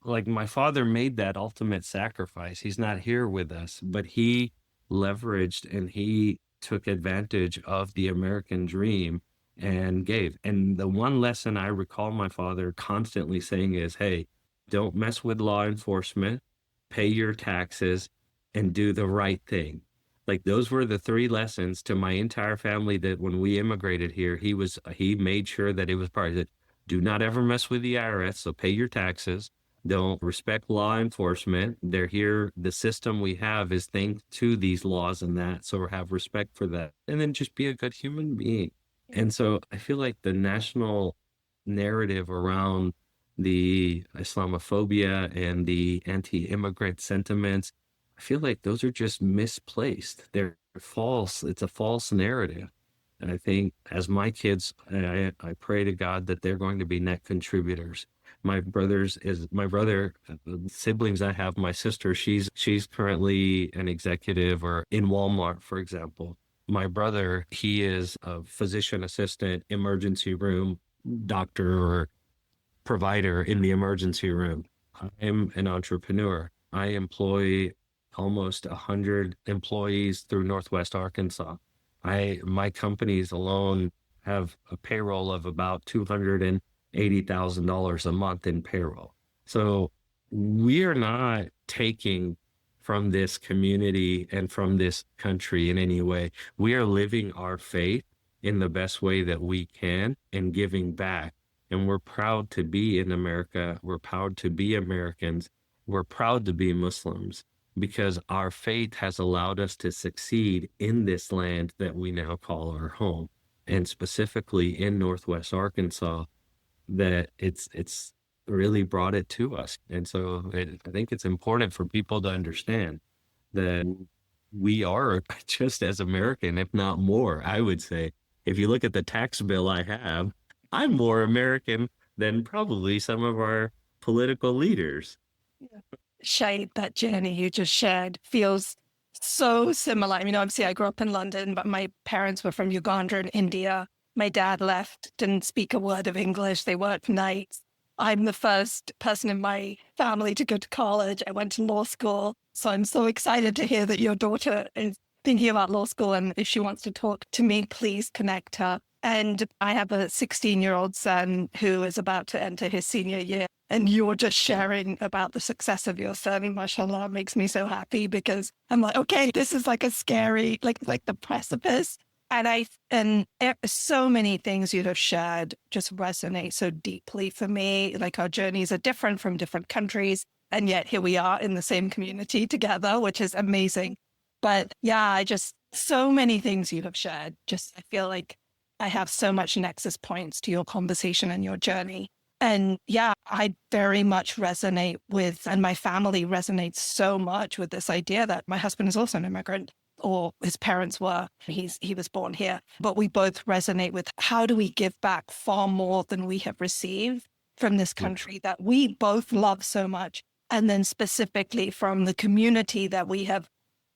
like my father made that ultimate sacrifice. He's not here with us, but he leveraged and he took advantage of the American dream and gave. And the one lesson I recall my father constantly saying is, hey, don't mess with law enforcement, pay your taxes, and do the right thing. Like those were the 3 lessons to my entire family that when we immigrated here, he made sure that it was part of it. Do not ever mess with the IRS, so pay your taxes. Don't respect law enforcement. They're here. The system we have is thanks to these laws and that. So have respect for that. And then just be a good human being. And so I feel like the national narrative around the Islamophobia and the anti-immigrant sentiments, I feel like those are just misplaced. They're false. It's a false narrative. And I think as my kids, I pray to God that they're going to be net contributors. My brother, siblings I have, my sister, she's currently an executive or in Walmart, for example. My brother, he is a physician assistant, emergency room doctor or provider in the emergency room. I'm an entrepreneur. I employ almost 100 employees through Northwest Arkansas. My companies alone have a payroll of about $280,000 a month in payroll. So we are not taking from this community and from this country in any way. We are living our faith in the best way that we can and giving back. And we're proud to be in America. We're proud to be Americans. We're proud to be Muslims because our faith has allowed us to succeed in this land that we now call our home. And specifically in Northwest Arkansas, that it's really brought it to us. And so I think it's important for people to understand that we are just as American, if not more, I would say. If you look at the tax bill I have, I'm more American than probably some of our political leaders. Shahid, that journey you just shared feels so similar. I mean, obviously, I grew up in London, but my parents were from Uganda and India. My dad left, didn't speak a word of English. They worked nights. I'm the first person in my family to go to college. I went to law school. So I'm so excited to hear that your daughter is thinking about law school. And if she wants to talk to me, please connect her. And I have a 16-year-old son who is about to enter his senior year. And you're just sharing about the success of your son, mashallah, makes me so happy because I'm like, okay, this is like a scary, like the precipice. And so many things you have shared just resonate so deeply for me. Like our journeys are different from different countries. And yet here we are in the same community together, which is amazing. But yeah, so many things you have shared. I feel like I have so much nexus points to your conversation and your journey. And yeah, I very much resonate with, and my family resonates so much with this idea that my husband is also an immigrant, or his parents were. He was born here. But we both resonate with how do we give back far more than we have received from this country that we both love so much. And then specifically from the community that we have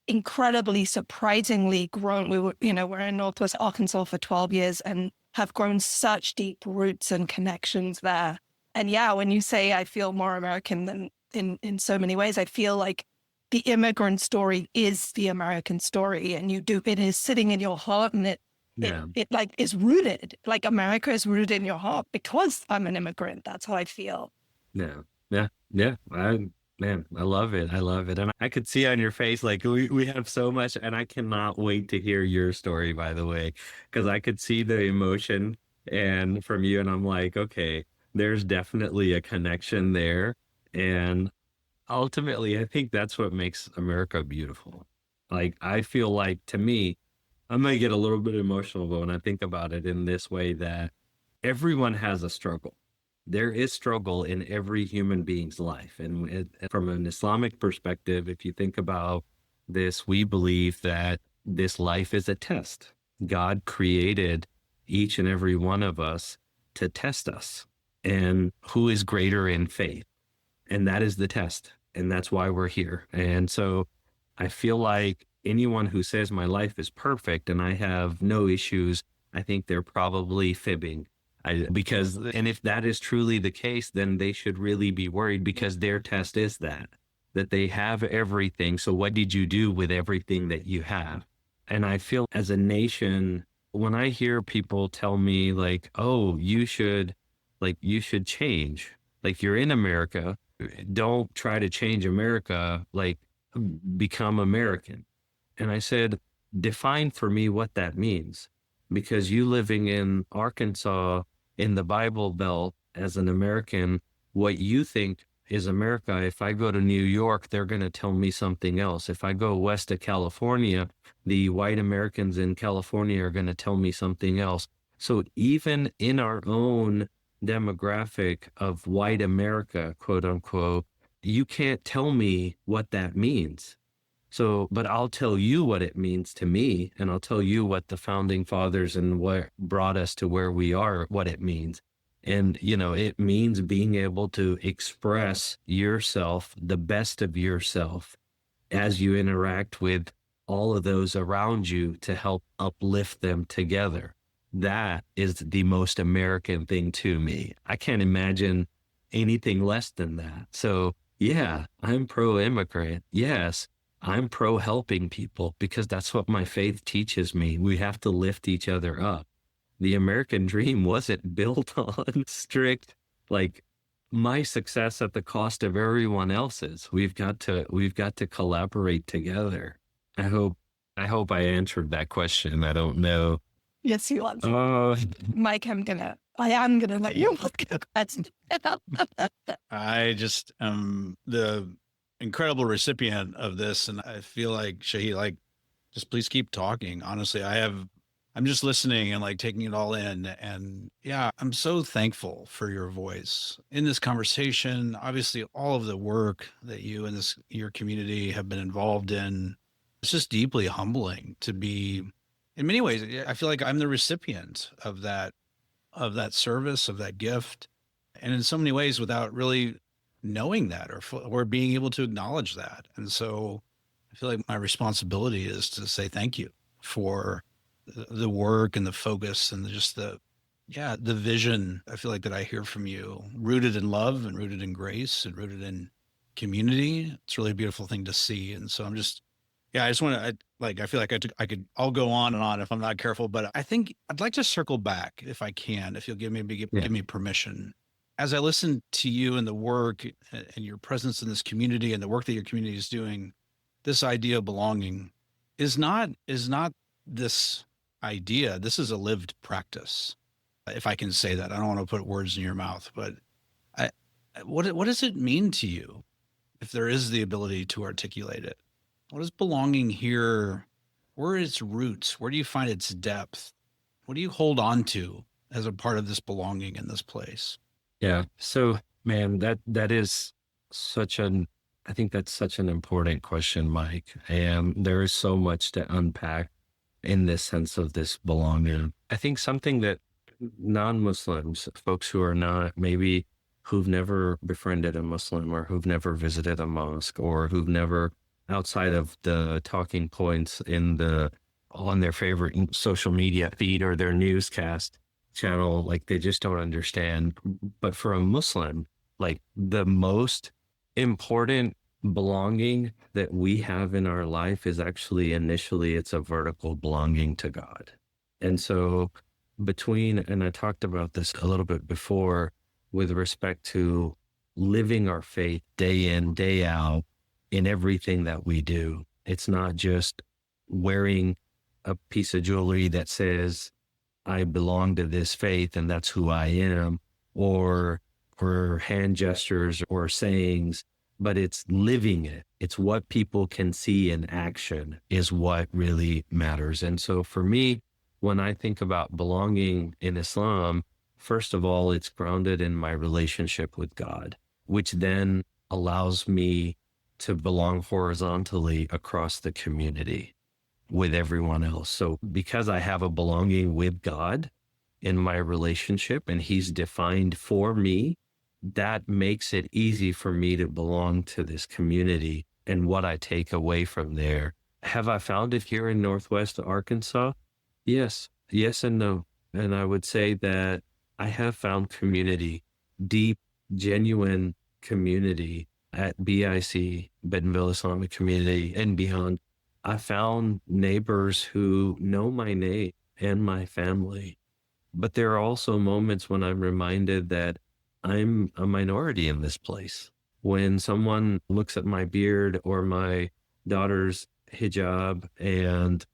incredibly, surprisingly grown. We're in Northwest Arkansas for 12 years and have grown such deep roots and connections there. And yeah, when you say I feel more American than in so many ways, I feel like the immigrant story is the American story, and it is sitting in your heart, and it like is rooted. Like America is rooted in your heart because I'm an immigrant. That's how I feel. Yeah. Man, I love it. I love it. And I could see on your face, like we have so much, and I cannot wait to hear your story, by the way, because I could see the emotion and from you, and I'm like, okay, there's definitely a connection there. And ultimately, I think that's what makes America beautiful. Like, I feel like, to me, I'm going to get a little bit emotional, but when I think about it in this way, that everyone has a struggle. There is struggle in every human being's life. And from an Islamic perspective, if you think about this, we believe that this life is a test. God created each and every one of us to test us. And who is greater in faith? And that is the test. And that's why we're here. And so I feel like anyone who says my life is perfect and I have no issues, I think they're probably fibbing. And if that is truly the case, then they should really be worried, because their test is that they have everything. So what did you do with everything that you have? And I feel as a nation, when I hear people tell me like, oh, you should change, like you're in America, don't try to change America, like become American. And I said, define for me what that means. Because you living in Arkansas, in the Bible Belt, as an American, what you think is America, if I go to New York, they're going to tell me something else. If I go west of California, the white Americans in California are going to tell me something else. So even in our own demographic of white America, quote unquote, you can't tell me what that means. So, but I'll tell you what it means to me, and I'll tell you what the founding fathers and what brought us to where we are, what it means. And, it means being able to express yourself, the best of yourself, as you interact with all of those around you to help uplift them together. That is the most American thing to me. I can't imagine anything less than that. So, yeah, I'm pro immigrant. Yes, I'm pro helping people because that's what my faith teaches me. We have to lift each other up. The American dream wasn't built on strict, like, my success at the cost of everyone else's. We've got to collaborate together. I hope I hope I answered that question. I don't know. Yes, you answered. Oh, Mike, I am gonna let you ask a question. I just am the incredible recipient of this, and I feel like Shahid, like, just please keep talking. Honestly, I'm just listening and like taking it all in, and yeah, I'm so thankful for your voice in this conversation. Obviously, all of the work that you and your community have been involved in. It's just deeply humbling to be. In many ways, I feel like I'm the recipient of that service, of that gift, and in so many ways without really knowing that or being able to acknowledge that. And so I feel like my responsibility is to say thank you for the work and the focus and just the vision. I feel like that I hear from you, rooted in love and rooted in grace and rooted in community. It's really a beautiful thing to see. And so I just want to, I feel like I'll go on and on if I'm not careful, but I think I'd like to circle back if I can, if you'll give me permission. As I listen to you and the work and your presence in this community and the work that your community is doing, this idea of belonging is not this idea. This is a lived practice. If I can say that, I don't want to put words in your mouth, but what does it mean to you if there is the ability to articulate it? What is belonging here? Where are its roots? Where do you find its depth? What do you hold on to as a part of this belonging in this place? yeah. So, man, that is I think that's such an important question, Mike. And there is so much to unpack in this sense of this belonging. I think something that non-Muslims, folks who are not, maybe who've never befriended a Muslim or who've never visited a mosque or who've never, outside of the talking points on their favorite social media feed or their newscast channel, like they just don't understand. But for a Muslim, like the most important belonging that we have in our life is actually initially it's a vertical belonging to God. And so and I talked about this a little bit before with respect to living our faith day in, day out in everything that we do. It's not just wearing a piece of jewelry that says, I belong to this faith and that's who I am, or hand gestures or sayings, but it's living it. It's what people can see in action is what really matters. And so for me, when I think about belonging in Islam, first of all, it's grounded in my relationship with God, which then allows me to belong horizontally across the community with everyone else. So because I have a belonging with God in my relationship and he's defined for me, that makes it easy for me to belong to this community and what I take away from there. Have I found it here in Northwest Arkansas? Yes and no. And I would say that I have found community, deep, genuine community at BIC, Bentonville Islamic Community, and beyond. I found neighbors who know my name and my family. But there are also moments when I'm reminded that I'm a minority in this place. When someone looks at my beard or my daughter's hijab and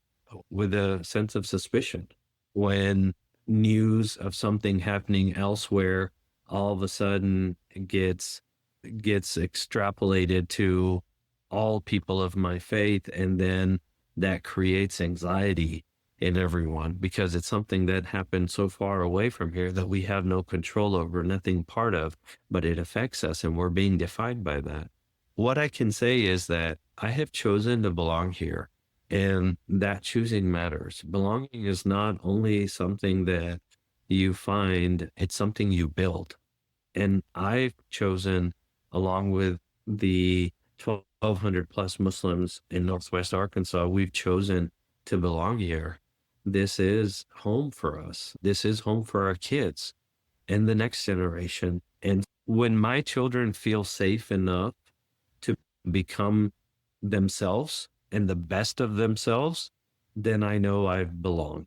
with a sense of suspicion, when news of something happening elsewhere all of a sudden gets extrapolated to all people of my faith, and then that creates anxiety in everyone because it's something that happened so far away from here that we have no control over, nothing part of, but it affects us and we're being defined by that. What I can say is that I have chosen to belong here, and that choosing matters. Belonging is not only something that you find it's something you build. And I've chosen, along with the 1,200 plus Muslims in Northwest Arkansas, we've chosen to belong here. This is home for us. This is home for our kids and the next generation. And when my children feel safe enough to become themselves and the best of themselves, then I know I've belonged.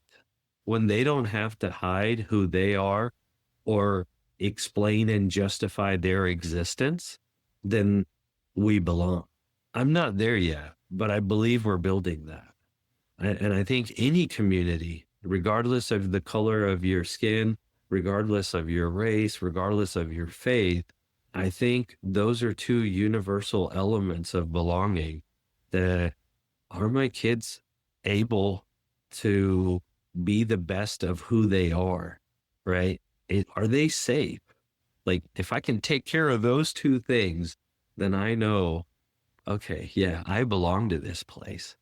When they don't have to hide who they are or explain and justify their existence, then we belong. I'm not there yet, but I believe we're building that. And I think any community, regardless of the color of your skin, regardless of your race, regardless of your faith, I think those are two universal elements of belonging. That are my kids able to be the best of who they are, right? Are they safe? Like, if I can take care of those two things, then I know, okay, yeah, I belong to this place.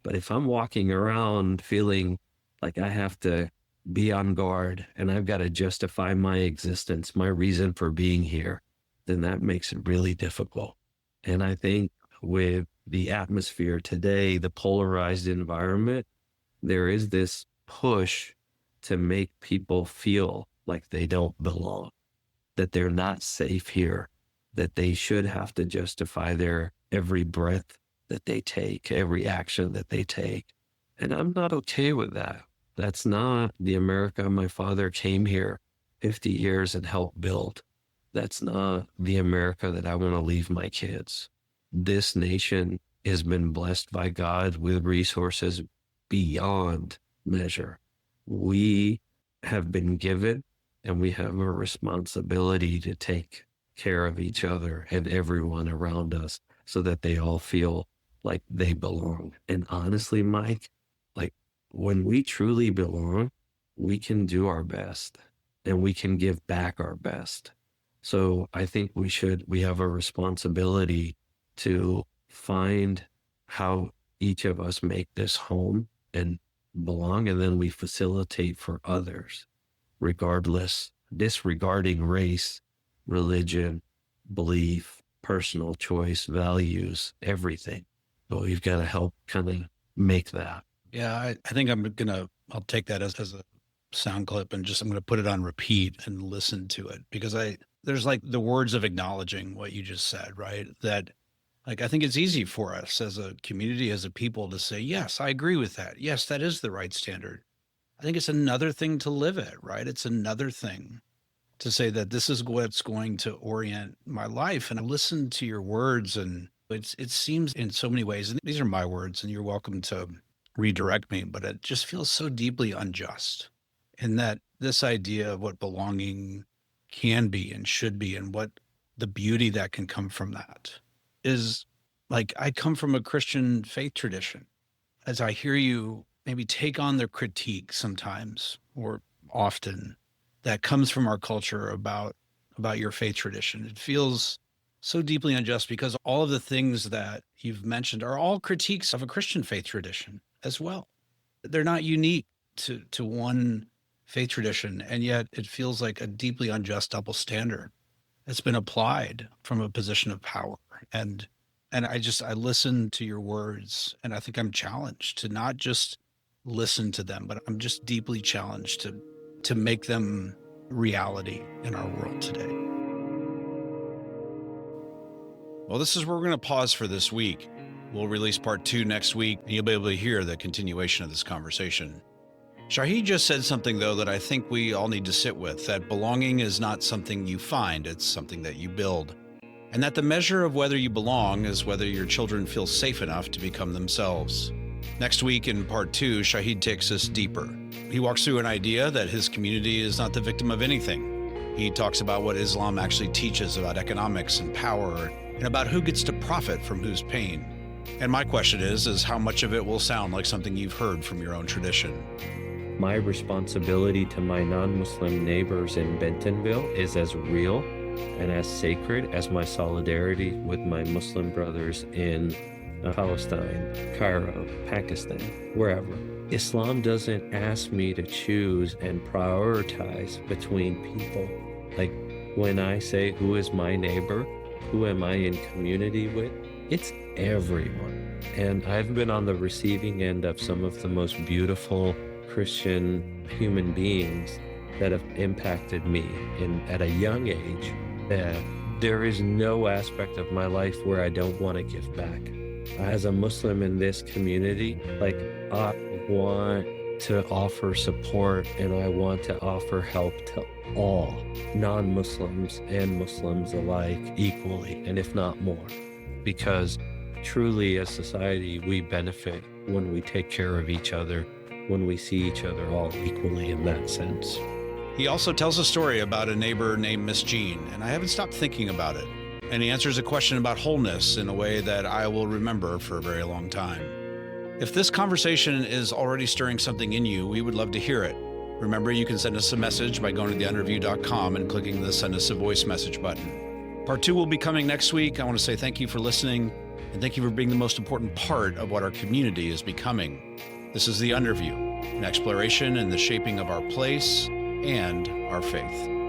But if I'm walking around feeling like I have to be on guard and I've got to justify my existence, my reason for being here, then that makes it really difficult. And I think with the atmosphere today, the polarized environment, there is this push to make people feel like they don't belong, that they're not safe here, that they should have to justify their every breath that they take, every action that they take. And I'm not okay with that. That's not the America my father came here 50 years and helped build. That's not the America that I want to leave my kids. This nation has been blessed by God with resources beyond measure. We have been given, and we have a responsibility to take care of each other and everyone around us so that they all feel like they belong. And honestly, Mike, like, when we truly belong, we can do our best and we can give back our best. So I think we have a responsibility to find how each of us make this home and belong, and then we facilitate for others, disregarding race, religion, belief, personal choice, values, everything. But we've got to help kind of make that. Yeah, I think I'll take that as a sound clip and I'm going to put it on repeat and listen to it, because there's like the words of acknowledging what you just said, right? That, like, I think it's easy for us as a community, as a people, to say, yes, I agree with that. Yes, that is the right standard. I think it's another thing to live it, right? It's another thing to say that this is what's going to orient my life. And I listened to your words, and it seems in so many ways, and these are my words, and you're welcome to redirect me, but it just feels so deeply unjust. And that this idea of what belonging can be and should be, and what the beauty that can come from that is, like, I come from a Christian faith tradition. As I hear you maybe take on the critique sometimes, or often, that comes from our culture about your faith tradition, it feels so deeply unjust, because all of the things that you've mentioned are all critiques of a Christian faith tradition as well. They're not unique to one faith tradition, and yet it feels like a deeply unjust double standard that's been applied from a position of power. And I listen to your words, and I think I'm challenged to not just listen to them, but I'm just deeply challenged to make them reality in our world today. Well, this is where we're going to pause for this week. We'll release part 2 next week, and you'll be able to hear the continuation of this conversation. Shahid just said something, though, that I think we all need to sit with, that belonging is not something you find, it's something that you build. And that the measure of whether you belong is whether your children feel safe enough to become themselves. Next week in part 2, Shahid takes us deeper. He walks through an idea that his community is not the victim of anything. He talks about what Islam actually teaches about economics and power, and about who gets to profit from whose pain. And my question is how much of it will sound like something you've heard from your own tradition? My responsibility to my non-Muslim neighbors in Bentonville is as real and as sacred as my solidarity with my Muslim brothers in Palestine, Cairo, Pakistan, wherever. Islam doesn't ask me to choose and prioritize between people. Like when I say, who is my neighbor? Who am I in community with? It's everyone. And I've been on the receiving end of some of the most beautiful Christian human beings that have impacted me at a young age, that there is no aspect of my life where I don't want to give back. As a Muslim in this community, like, I want to offer support and I want to offer help to all non-Muslims and Muslims alike equally, and if not more, because truly as society, we benefit when we take care of each other, when we see each other all equally in that sense. He also tells a story about a neighbor named Miss Jean, and I haven't stopped thinking about it. And he answers a question about wholeness in a way that I will remember for a very long time. If this conversation is already stirring something in you, we would love to hear it. Remember, you can send us a message by going to theunderview.com and clicking the Send Us a Voice message button. Part 2 will be coming next week. I want to say thank you for listening, and thank you for being the most important part of what our community is becoming. This is The Underview, an exploration in the shaping of our place and our faith.